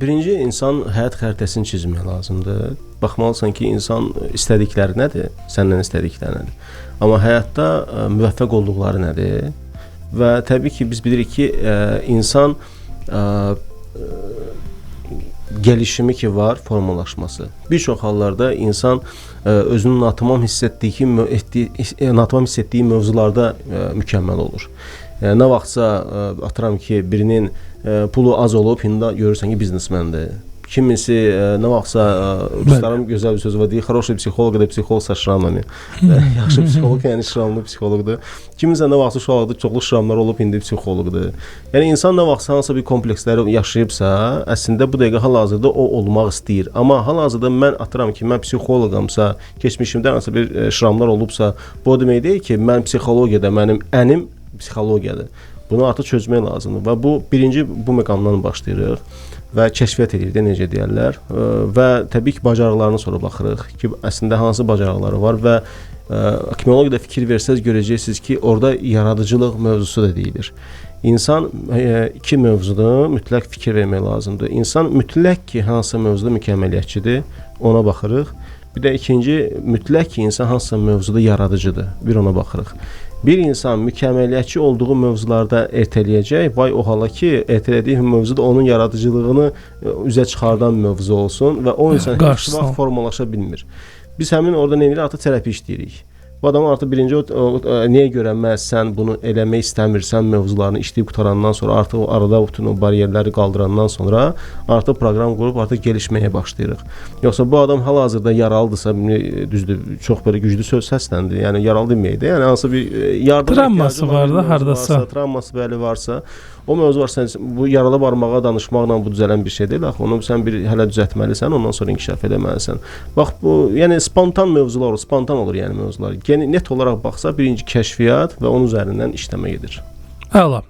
Birinci, insan həyat xəritəsini çizmək lazımdır. Baxmalısan ki, insan istədikləri nədir, səndən istədikləri nədir. Amma həyatda müvəffəq olduqları nədir? Və təbii ki, biz bilirik ki, insan gəlişimi ki var, formalaşması. Bir çox hallarda insan özünün natamam hiss etdiyi mövzularda mükəmməl olur. Nə vaxtsa atıram ki, birinin pulu az olub, indi görürsən ki, biznesmendir. Kimisi nə vaxtsa dostlarım gözəl bir sözü var, deyir, хороший psixoloq da psixoloqsa şramla. Yaxşı psixoloq, yəni şramlı psixoloqdur. Kimisi nə vaxtsa uşaqlıqda çoxlu şramlar olub, indi psixoloqdur. Yəni insan nə vaxtsa hansısa bir kompleksləri yaşayıbsa, əslində bu dəqiqə hal-hazırda o olmaq istəyir. Amma hal-hazırda mən atıram ki, mən psixoloqamsa, keçmişimdə hansısa bir şramlar olubsa, bu demək deyil ki, mən psixologiyada mənim ənim psixologiyadır. Bunu artıq çözmək lazımdır və bu birinci bu məqamdan başlayırıq və kəşfiyyat edirik də necə deyirlər və təbii ki, bacarıqlarına sonra baxırıq ki, əslində hansı bacarıqları var və akmeologiyada fikir versəz görəcəksiniz ki, orada yaradıcılıq mövzusu da deyilir. İnsan iki mövzuda mütləq fikir vermək lazımdır. İnsan mütləq ki, hansı mövzuda mükəmməliyyətçidir, ona baxırıq. Bir də ikinci, mütləq ki, insan hansısa mövzuda yaradıcıdır, bir ona baxırıq. Bir insan mükəmməliyyətçi olduğu mövzularda ertələyəcək, vay o hala ki, ertələdiyi mövzuda onun yaradıcılığını üzə çıxardan mövzu olsun və o insan heç vaxt formalaşa bilmir. Biz həmin orada nə edirik? Artıq terapi işləyirik. Bu adam artıq birinci niyə görə sən bunu eləmək istəmirsən mövzularını işləyib qutarandan sonra artıq o arada bütün o bariyerləri qaldırandan sonra artıq proqram qurub artıq gəlişməyə başlayırıq. Yoxsa bu adam hal-hazırda yaralıdırsa, düzdür, çox belə güclü söz səsləndir. Yəni yaralı deməyək də, yəni hansı bir yardım travması var da hardasa. Travması bəli varsa, o mövzu var, sən bu yaralı barmağa danışmaqla bu düzələn bir şey deyil axı. Onu sən bir hələ düzəltməlisən, ondan sonra inkişaf etməlisən. Bax bu, yəni spontan mövzular olur, spontan olur yəni mövzular. Yəni net olaraq baxsa, birinci kəşfiyyat və onun üzərindən işləmə gedir. Əla.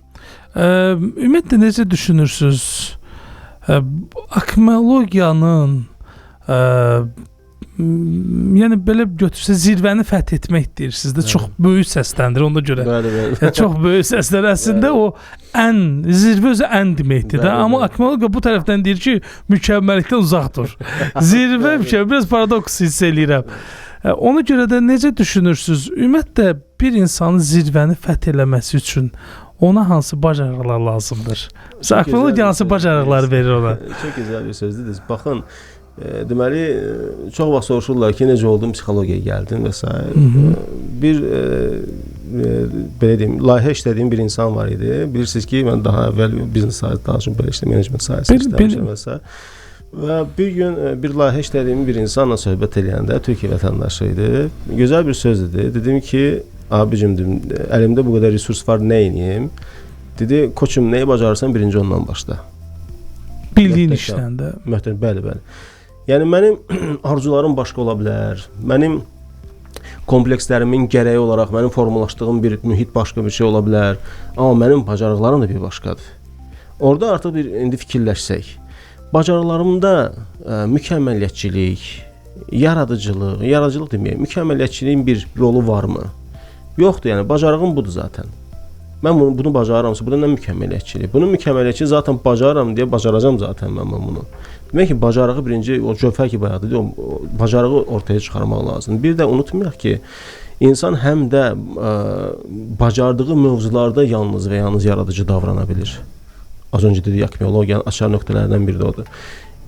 Ümumiyyətlə necə düşünürsüz? Akmeologiyanın yəni belə götürsə zirvəni fəth etmək deyirsiniz də, çox böyük səsləndir ona görə. Bəli, bəli. Yəni, çox böyük səslər əslində o ən zirvə özü ən deməkdir də. Bəli, Amma bəli. Akmeloqa bu tərəfdən deyir ki, mükəmməllikdən uzaq dur. Zirvə mükəmməl, biraz paradoks hiss eləyirəm. Ona görə də necə düşünürsüz? Ümumiyyətlə bir insanın zirvəni fəth eləməsi üçün ona hansı bacarıqlar lazımdır? Məsələn, Akmeloqa hansı bacarıqları verir ona? Çox gözəl bir sözdür. Baxın, deməli, çox vaxt soruşurlar ki, necə oldun, psixologiyaya gəldin və s. Bir belə deyim, layihə işlədiyim bir insan var idi. Bilirsiniz ki, mən daha əvvəl biznes sahəsində, daha çox belə menecment sahəsində işləmişəm və s. Və bir gün bir layihə işlədiyim bir insanla söhbət edəndə, Türkiyə vətəndaşı idi. Gözəl bir söz dedi. Dedim ki, abicim, əlimdə bu qədər resurs var, nə edeyim? Dedi, koçum, nəyi bacarırsan, birinci ondan başla. Bildiyin işdən də. Möhtərəm, bəli, bəli. Yəni mənim arzularım başqa ola bilər. Mənim komplekslərimin gərəyi olaraq mənim formalaşdığım bir mühit başqa bir şey ola bilər. Amma mənim bacarıqlarım da bir başqadır. Orada artıq bir indi fikirləşsək, bacarıqlarımda mükəmməliyyətçilik, yaradıcılıq deməyək, mükəmməliyyətçiliyin bir rolu varmı? Yoxdur, yəni bacarığım budur zaten. Mən bunu bacarıramsa, bu da nə mükəmməliyyətçilik? Bunun mükəmməliyyətçiliyi zaten bacarıram deyə bacaracağam zaten mən bunu. Demək ki, bacarığı birinci, o cövhər ki bayaq dedi, o bacarığı ortaya çıxarmaq lazımdır. Bir də unutmayaq ki, insan həm də bacardığı mövzularda yalnız və yalnız yaradıcı davrana bilir. Az öncə dedik, Akmeloqanın açar nöqtələrdən biri də odur.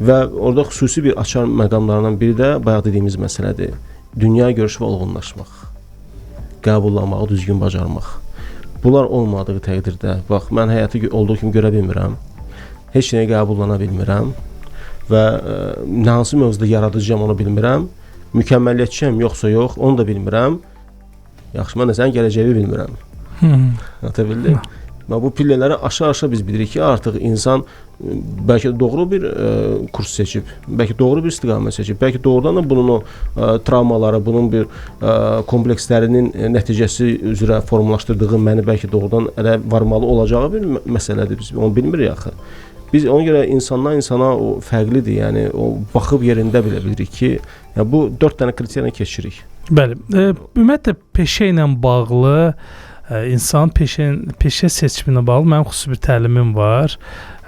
Və orada xüsusi bir açar məqamlarından biri də bayaq dediyimiz məsələdir. Dünya görüşü və olğunlaşmaq, qəbullanmağı düzgün bacarmaq. Bunlar olmadığı təqdirdə, bax, mən həyatı olduğu kimi görə bilmirəm, heç nəyə qəbullana bilmirəm və hansı mövzuda yaradıcıyam onu bilmirəm, mükəmməliyyətçiyəm yoxsa yox, onu da bilmirəm, yaxşı, mən də sənin gələcəyi bilmirəm. Ata bildim. Və bu pillələri aşağı-aşağı biz bilirik ki, artıq insan bəlkə doğru bir kurs seçib, bəlkə doğru bir istiqamət seçib, bəlkə doğrudan da bunun o travmaları, bunun bir komplekslərinin nəticəsi üzrə formalaşdırdığı məni bəlkə doğrudan elə varmalı olacağı bir məsələdir. Biz onu bilmirik axı. Biz ona görə insandan insana o fərqlidir, yəni o baxıb yerində bilə bilirik ki, yəni bu 4 dənə kriteriyanı keçirik. Bəli, ümumiyyətlə peşə ilə bağlı insan peşə seçiminə bağlı mənim xüsusi bir təlimim var.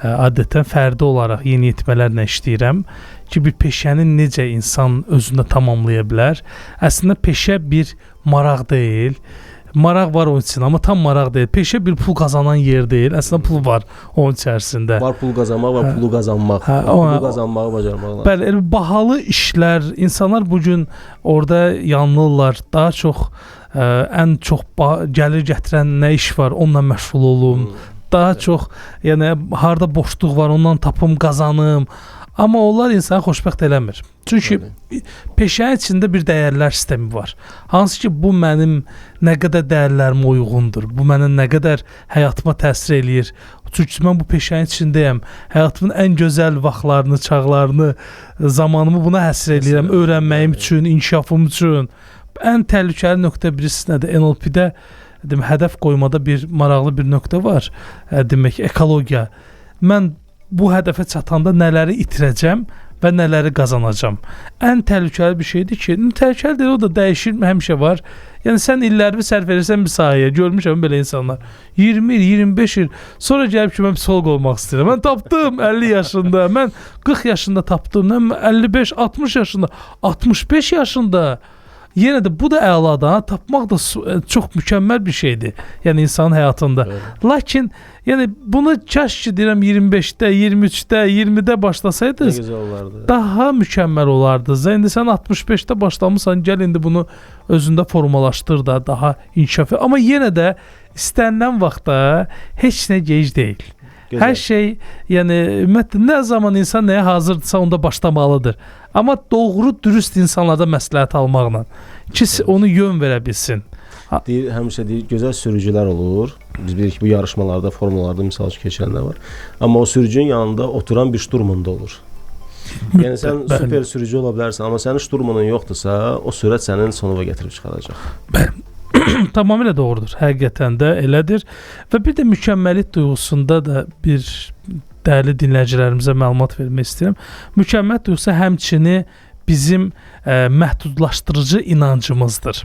Adətən fərdi olaraq yeniyetmələrlə işləyirəm ki, bir peşəni necə insan özündə tamamlaya bilər. Əslində peşə bir maraq deyil. Maraq var onun üçün, amma tam maraq deyil. Peşə bir pul qazanan yer deyil. Əslində pul var onun içərisində. Var pul qazanmaq, var pulu qazanmaq. Pulu qazanmağı bacarmaq lazım. Bəli, bahalı işlər, insanlar bu gün orada yanılırlar. Daha çox ən çox gəlir gətirən nə iş var, onunla məşğul olum. Daha çox, yəni harda boşluq var, ondan tapım, qazanım. Amma onlar insanı xoşbəxt eləmir. Çünki peşənin içində bir dəyərlər sistemi var. Hansı ki, bu mənim nə qədər dəyərlərimə uyğundur. Bu mənim nə qədər həyatıma təsir eləyir. Çünki mən bu peşənin içindəyəm. Həyatımın ən gözəl vaxtlarını, çağlarını, zamanımı buna həsr eləyirəm. Öyrənməyim üçün, inkişafım üçün. Ən təhlükəli nöqtə birisi nədir? NLP-də hədəf qoymada bir maraqlı bir nöqtə var. Demək, ekologiya. Mən bu hədəfə çatanda nələri itirəcəm və nələri qazanacam. Ən təhlükəli bir şeydir ki, təhlükəli deyil, o da dəyişir, həmişə var. Yəni sən illərimi sərf edirsən bir sahəyə, görmüşəm belə insanlar. 20 il, 25 il, sonra gəlib ki, mən psixoloq olmaq istəyirəm. Mən tapdım 50 yaşında, mən 40 yaşında tapdım, 55, 60 yaşında, 65 yaşında. Yenə də bu da əladır, tapmaq da çox mükəmməl bir şeydir, yəni insanın həyatında. Evet. Lakin yəni bunu kaş ki deyirəm 25-də, 23-də, 20-də başlasaydınız daha mükəmməl olardı. İndi sən 65-də başlamısan, gəl indi bunu özündə formalaşdır da, daha inkişaf. Amma yenə də istənilən vaxtda heç nə gec deyil. Gözəl. Hər şey, yəni ümumiyyətlə nə zaman insan nəyə hazırdırsa onda başlamalıdır. Amma doğru, dürüst insanlarda məsləhət almaqla ki, onu yön verə bilsin. Həmişə deyir, gözəl sürücülər olur. Biz bilirik ki, bu yarışmalarda, formalarda misal üçün keçirənlər var. Amma o sürücünün yanında oturan bir şturman da olur. Yəni sən super sürücü ola bilərsən, amma sənin şturmanın yoxdursa, o sürət sənin sonuna gətirib çıxaracaq. Bəli. Tamamilə doğrudur. Həqiqətən də elədir. Və bir də mükəmməllik duyğusunda da bir dəyərli dinləyicilərimizə məlumat vermək istəyirəm. Mükəmməllik duyğusu həmçini bizim məhdudlaşdırıcı inancımızdır.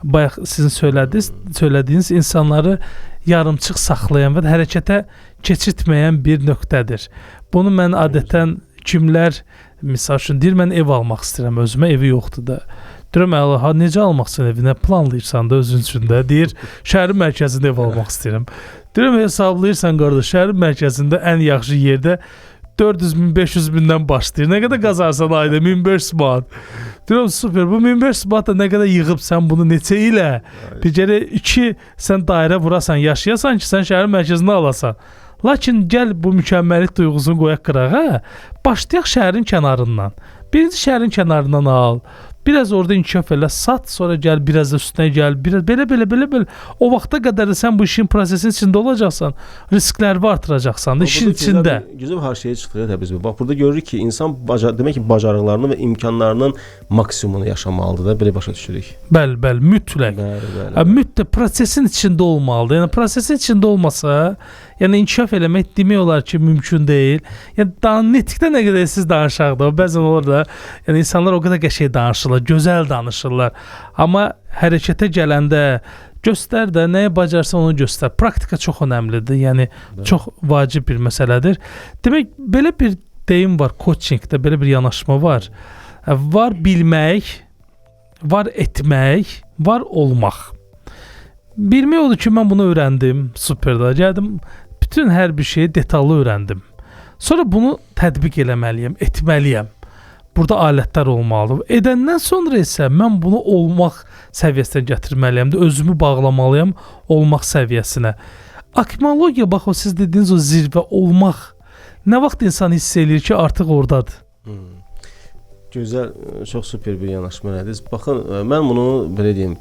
Bayaq sizin söylədiyiniz insanları yarımçıq saxlayan və hərəkətə keçirtməyən bir nöqtədir. Bunu mən adətən kimlər, misal üçün deyir, mən ev almaq istəyirəm, özümə evi yoxdur da. Deyirəm, ha, necə almaq istəyirəm evi, nə planlayırsan da özün üçün də. Deyir, şəhərin mərkəzində ev almaq istəyirəm. Deyirəm, hesablayırsan qardaş, şəhərin mərkəzində ən yaxşı yerdə 400.000-500 bindən başlayır. Nə qədər qazarsan ayda? 1500 manat. Deyirəm, super. Bu 1500 manat da nə qədər yığıbsan bunu neçə ilə? Bir kere 2 sən dairə vurasan, yaşayasan ki, sən şəhərin mərkəzində alasan. Lakin gəl bu mükəmməllik duyğusunu qoyaq qırağa. Başlayaq şəhərin kənarından. Birinci şəhərin kənarından al. Biraz orada inkişaf elə, sat, sonra gəl, biraz da üstünə gəl, biraz belə. O vaxta qədər də sən bu işin prosesinin içində olacaqsan, riskləri artıracaqsan da işin içində. Güzel bir harşiyə çıxdıq təbii ki. Bax, burada görürük ki, insan demək ki, bacarıqlarını və imkanlarının maksimumunu yaşamalıdır da, belə başa düşürük. Bəli, mütləq. Mütləq prosesin içində olmalıdır. Yəni prosesin içində olmasa, yəni inkişaf eləmək demək olar ki, mümkün deyil. Yəni netlikdə nə qədər siz danışaq da, bəzən olur da, yəni insanlar o qədər qəşəng danışırlar, gözəl danışırlar. Amma hərəkətə gələndə göstər də, nəyə bacarsan onu göstər. Praktika çox önəmlidir, yəni çox vacib bir məsələdir. Demək, belə bir deyim var, coachingdə belə bir yanaşma var. Var bilmək, var etmək, var olmaq. Bilmək odur ki, mən bunu öyrəndim, superda. Gəldim, bütün hər bir şeyi detallı öyrəndim. Sonra bunu tətbiq eləməliyəm, etməliyəm. Burada alətlər olmalıdır. Edəndən sonra isə mən bunu olmaq səviyyəsinə gətirməliyəm, özümü bağlamalıyam olmaq səviyyəsinə. Akmologiya, bax o siz dediyiniz o zirvə olmaq, nə vaxt insan hiss eləyir ki, artıq oradadır? Gözəl, çox super bir yanaşma elədiniz. Baxın, mən bunu belə deyim,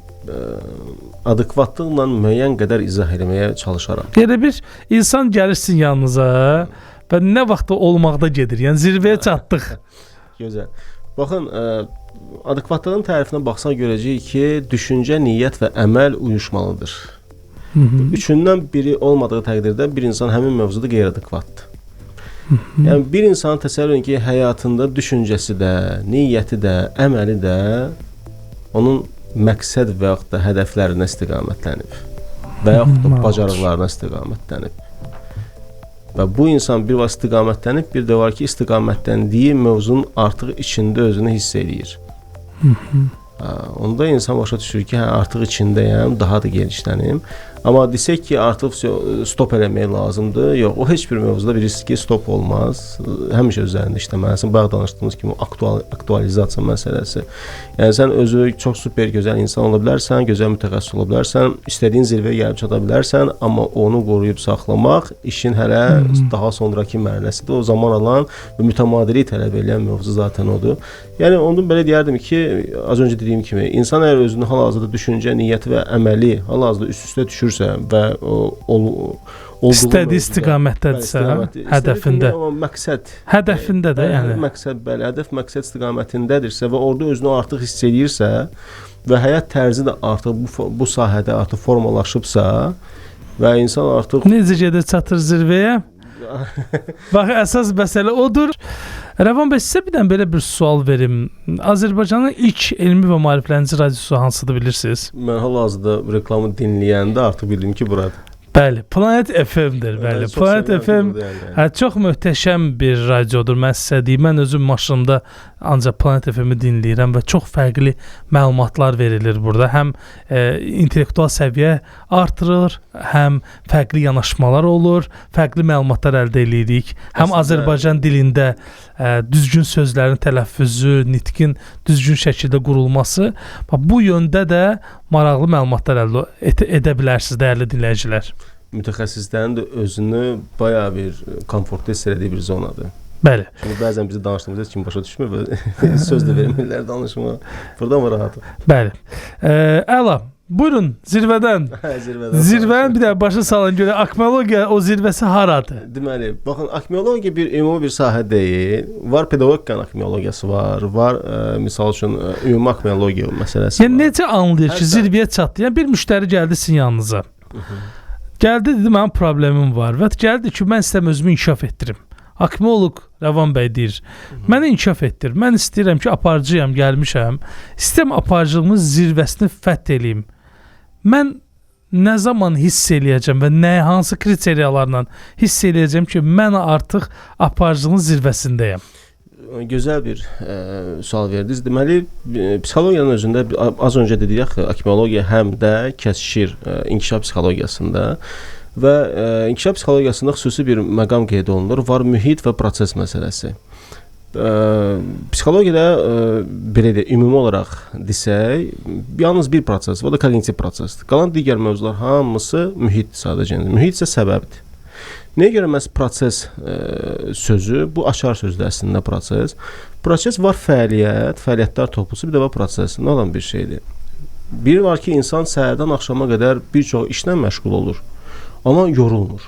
adekvatlıqla müəyyən qədər izah etməyə çalışaram. Yəni bir insan gəlirsin yanınıza və nə vaxt olmaqda gedir? Yəni zirvəyə çatdıq. Gözəl. Baxın, adekvatlığın tərifinə baxsan görəcəyik ki, düşüncə, niyyət və əməl uyuşmalıdır. Üçündən biri olmadığı təqdirdə bir insan həmin mövzuda qeyri-adekvatdır. Yəni bir insanın təsəvvür edin ki, həyatında düşüncəsi də, niyyəti də, əməli də onun məqsəd və yaxud da hədəflərinə istiqamətlənib və yaxud da bacarıqlarına istiqamətlənib. Və bu insan bir var istiqamətlənib, bir də var ki, istiqamətləndiyi mövzunun artıq içində özünü hiss eləyir. Onda insan başa düşür ki, artıq içindəyəm, daha da genişlənim. Amma desək ki, artıq stop eləmək lazımdır. Yox, o heç bir mövzuda bilirsiz ki, stop olmaz. Həmişə üzərində işləməlisin. Bayaq danışdığımız kimi aktualizasiya məsələsi. Yəni sən özü çox super gözəl insan ola bilərsən, gözəl mütəxəssis ola bilərsən, istədiyin zirvəyə gəlib çata bilərsən, amma onu qoruyub saxlamaq işin hələ daha sonraki mərhələsidir. O zaman alan və mütəmadilik tələb edən mövzu zaten odur. Yəni onu belə deyərdim ki, az öncə dediyim kimi, insan əgər özünün hal-hazırda düşüncə, niyyəti və əməli hal-hazırda üst-üstə düşürsə və istədiyi istiqamətdədirsə, hədəfində. Məqsəd. Hədəfində də yəni. Məqsəd, bəli, hədəf məqsəd istiqamətindədirsə və orada özünü artıq hiss edirsə və həyat tərzi də artıq bu sahədə artıq formalaşıbsa və insan artıq necə gedir çatır zirvəyə? Bax, əsas məsələ odur. Rəvan bəy, sizə birdən belə bir sual verim. Azərbaycanın ilk elmi və maarifləndirici radiosu hansıdır bilirsiniz? Mən hal-hazırda reklamı dinləyəndə artıq bildim ki, buradır. Bəli, Planet FM-dir. Bəli, Planet FM çox möhtəşəm bir radiodur. Mən sizə deyim, mən özüm maşınımda ancaq Planet FM-i dinləyirəm və çox fərqli məlumatlar verilir burada. Həm intellektual səviyyə artırır, həm fərqli yanaşmalar olur, fərqli məlumatlar əldə edirik. Həm Azərbaycan dilində düzgün sözlərin tələffüzü, nitqin düzgün şəkildə qurulması, bu yöndə də maraqlı məlumatlar əldə edə bilərsiniz, dəyərli dinləyicilər. Mütəxəssislərin də özünü bayağı bir komfortlu hiss etdiyi bir zonadır. Bəli. Çünki bəzən bizi danışdığımızda heç kim başa düşmür və söz də vermirlər danışmağa. Burada mı rahatım? Bəli. Əla. Buyurun, zirvədən. Zirvənin bir də başa salın görə akmologiya o zirvəsi haradır? Deməli, baxın, akmologiya bir ümumi bir sahə deyil. Var pedaqogiyanın akmologiyası var, misal üçün ümumi akmologiya məsələsi var. Yəni necə anlayır ki, zirvəyə çatdı? Yəni bir müştəri gəldi sizin yanınıza. Gəldi, dedi, mənim problemim var və gəldi ki, mən istəyirəm özümü inkişaf etdirim. Akmeolog Rəvan bəy deyir, məni inkişaf etdir. Mən istəyirəm ki, aparıcıyam, gəlmişəm. İstəyirəm aparıcılığımın zirvəsini fəth eləyim. Mən nə zaman hiss eləyəcəm və hansı kriteriyalarla hiss eləyəcəm ki, mən artıq aparıcılığın zirvəsindəyəm? Gözəl bir sual verdiniz. Deməli, psixologiyanın özündə az öncə dedik axı, akmeologiya həm də kəsişir inkişaf psixologiyasında və inkişaf psixologiyasında xüsusi bir məqam qeyd olunur. Var mühit və proses məsələsi. Psixologiyada belə də ümumi olaraq desək, yalnız bir proses, o da kognitiv prosesdir. Qalan digər mövzular hamısı mühit sadəcə. Mühit isə səbəbdir. Nəyə görə məhz proses sözü, bu açar sözdür əslində proses. Proses var fəaliyyət, fəaliyyətlər toplusu, bir də var proses. Nə olan bir şeydir? Biri var ki, insan səhərdən axşama qədər bir çox işlə məşğul olur, amma yorulmur.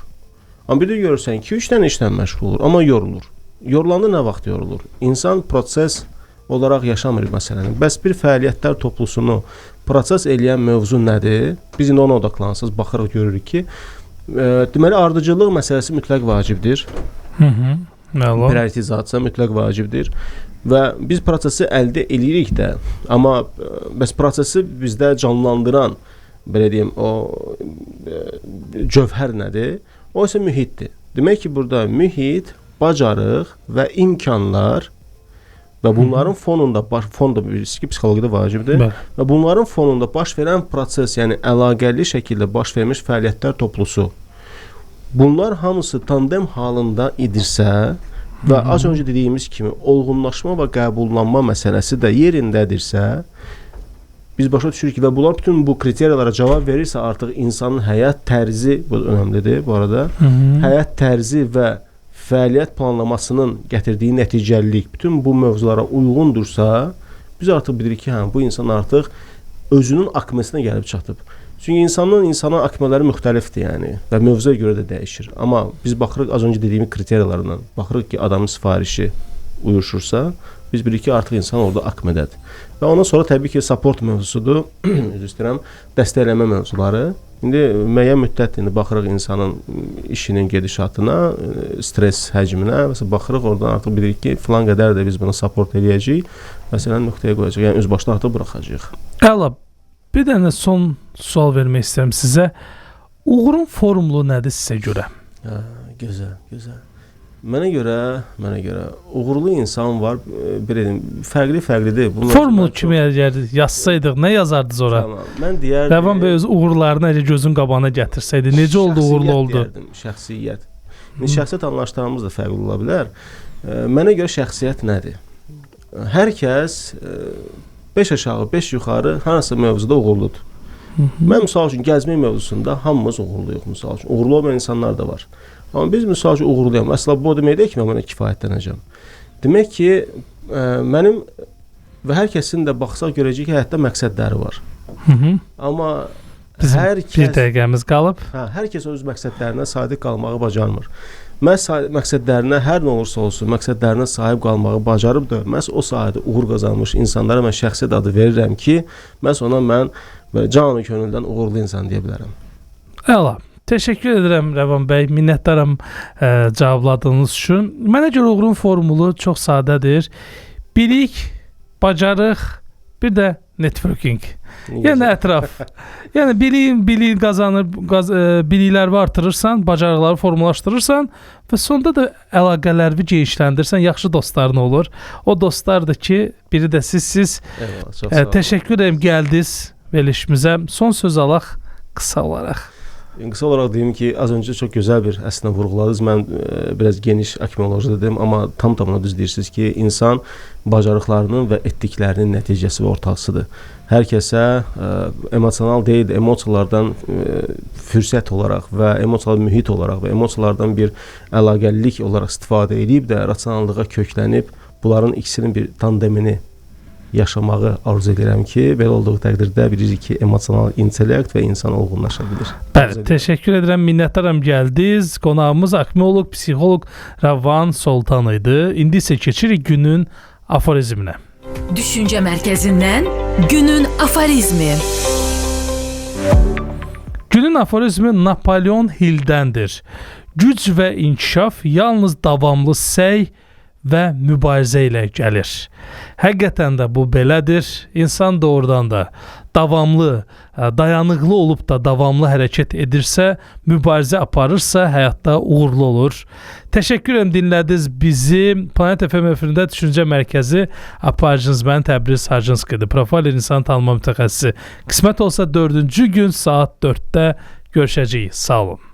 Amma bir də görürsən ki, 3 dənə işlə məşğul olur, amma yorulur. Yorulanda nə vaxt yorulur? İnsan proses olaraq yaşamır məsələni. Bəs bir fəaliyyətlər toplusunu proses eləyən mövzu nədir? Biz indi ona odaklansız baxırıq, görürük ki, deməli, ardıcıllıq məsələsi mütləq vacibdir. Prioritizasiya mütləq vacibdir. Və biz prosesi əldə edirik də, amma bəs prosesi bizdə canlandıran, belə deyim, o cövhər nədir? O isə mühitdir. Demək ki, burada mühit, bacarıq və imkanlar və bunların fonunda bilirsiniz ki, psixologiyada vacibdir. Və bunların fonunda baş verən proses, yəni əlaqəli şəkildə baş vermiş fəaliyyətlər toplusu. Bunlar hamısı tandem halında idirsə və az öncə dediyimiz kimi olğunlaşma və qəbullanma məsələsi də yerindədirsə, biz başa düşürük ki, və bunlar bütün bu kriteriyalara cavab verirsə, artıq insanın həyat tərzi, bu önəmlidir bu arada, həyat tərzi və fəaliyyət planlamasının gətirdiyi nəticəlilik bütün bu mövzulara uyğundursa, biz artıq bilirik ki, bu insan artıq özünün akmesinə gəlib çatıb. Çünki insanın insana akmeləri müxtəlifdir, yəni, və mövzuya görə də dəyişir. Amma biz baxırıq, az öncə dediyimiz kriteriyalarla, baxırıq ki, adamın sifarişi uyuşursa, biz bilirik ki, artıq insan orada akmedədir. Və ondan sonra təbii ki, support mövzusudur, dəstəkləmə mövzuları. İndi müəyyən müddət baxırıq insanın işinin gedişatına, stres həcminə, baxırıq oradan artıq bilirik ki, filan qədər də biz bunu support eləyəcəyik, məsələn, nöqtəyə qoyacaq, yəni özbaşına artıq buraxacaq. Əla, bir dənə son sual vermək istəyirəm sizə. Uğurun formulu nədir sizə görə? Gözəl, gözəl. Mənə görə uğurlu insan var, fərqlidir. Formul kimi yazsaydıq, nə yazardınız ora? Tamam, mən deyərdim. Rəvan bəy öz uğurlarını gözün qabağına gətirsəydi, necə oldu, uğurlu oldu? Şəxsiyyət. Şəxsiyyət anlayışlarımız da fərqli ola bilər. Mənə görə şəxsiyyət nədir? Hər kəs 5 aşağı, 5 yuxarı hansısa mövzuda uğurludur. Mən misal üçün gəzmək mövzusunda hamımız uğurluyuq, misal üçün. Uğurlu olmayan insanlar da var. Amma biz misal üçün uğurluyam. Əsla bu demək deyil ki, mən buna kifayətlənəcəm. Demək ki, mənim və hər kəsin də baxsaq görəcək ki, həyatda məqsədləri var. Amma hər kəs... Bir dəqiqəmiz qalıb. Hər kəs öz məqsədlərinə sadiq qalmağı bacarmır. Məhz məqsədlərinə hər nə olursa olsun, məqsədlərinə sahib qalmağı bacarıb da, məhz o sahədə uğur qazanmış insanlara mən şəxsiyyət adı verirəm ki, məhz ona mən canı könüldən uğurlu insan deyə bilərəm. Əla. Təşəkkür edirəm Rəvan bəy, minnətdaram cavabladığınız üçün. Mənə görə uğurun formulu çox sadədir. Bilik, bacarıq, bir də networking. Yəni ətraf. Yəni biliyin qazanır, bilikləri artırırsan, bacarıqları formalaşdırırsan və sonda da əlaqələri genişləndirsən, yaxşı dostların olur. O dostlardır ki, biri də sizsiz. Təşəkkür edirəm gəldiniz verilişimizə. Son söz alaq qısa olaraq. Qısa olaraq deyim ki, az öncə çox gözəl bir əslində vurğuladınız. Mən biraz geniş akmeoloji dedim, amma tam-tamına düz deyirsiniz ki, insan bacarıqlarının və etdiklərinin nəticəsi və ortaqsıdır. Hər kəsə emosional deyil, emosiyalardan fürsət olaraq və emosiyalar mühit olaraq və emosiyalardan bir əlaqəlilik olaraq istifadə edib də rasionallığa köklənib bunların ikisinin bir tandemini yaşamağı arzu edirəm ki, belə olduğu təqdirdə bilirik ki, emosional intellekt və insan olğunlaşa bilir. Bəli, təşəkkür edirəm, minnətdaram gəldiniz. Qonağımız akmeolog, psixoloq Rəvan Soltan idi. İndi isə keçirik günün aforizminə. Düşüncə mərkəzindən günün aforizmi. Günün aforizmi Napolyon Hill'dəndir. Güc və inkişaf yalnız davamlı səy və mübarizə ilə gəlir. Həqiqətən də bu belədir. İnsan doğrudan da davamlı, dayanıqlı olub da davamlı hərəkət edirsə, mübarizə aparırsa, həyatda uğurlu olur. Təşəkkür edirəm dinlədiniz bizi. Planet FM efirində Düşüncə Mərkəzi aparıcınız mən Təbriz Sarjinskidir. Profiler insan tanıma mütəxəssisi. Qismət olsa 4-cü gün saat 4-də görüşəcəyik. Sağ olun.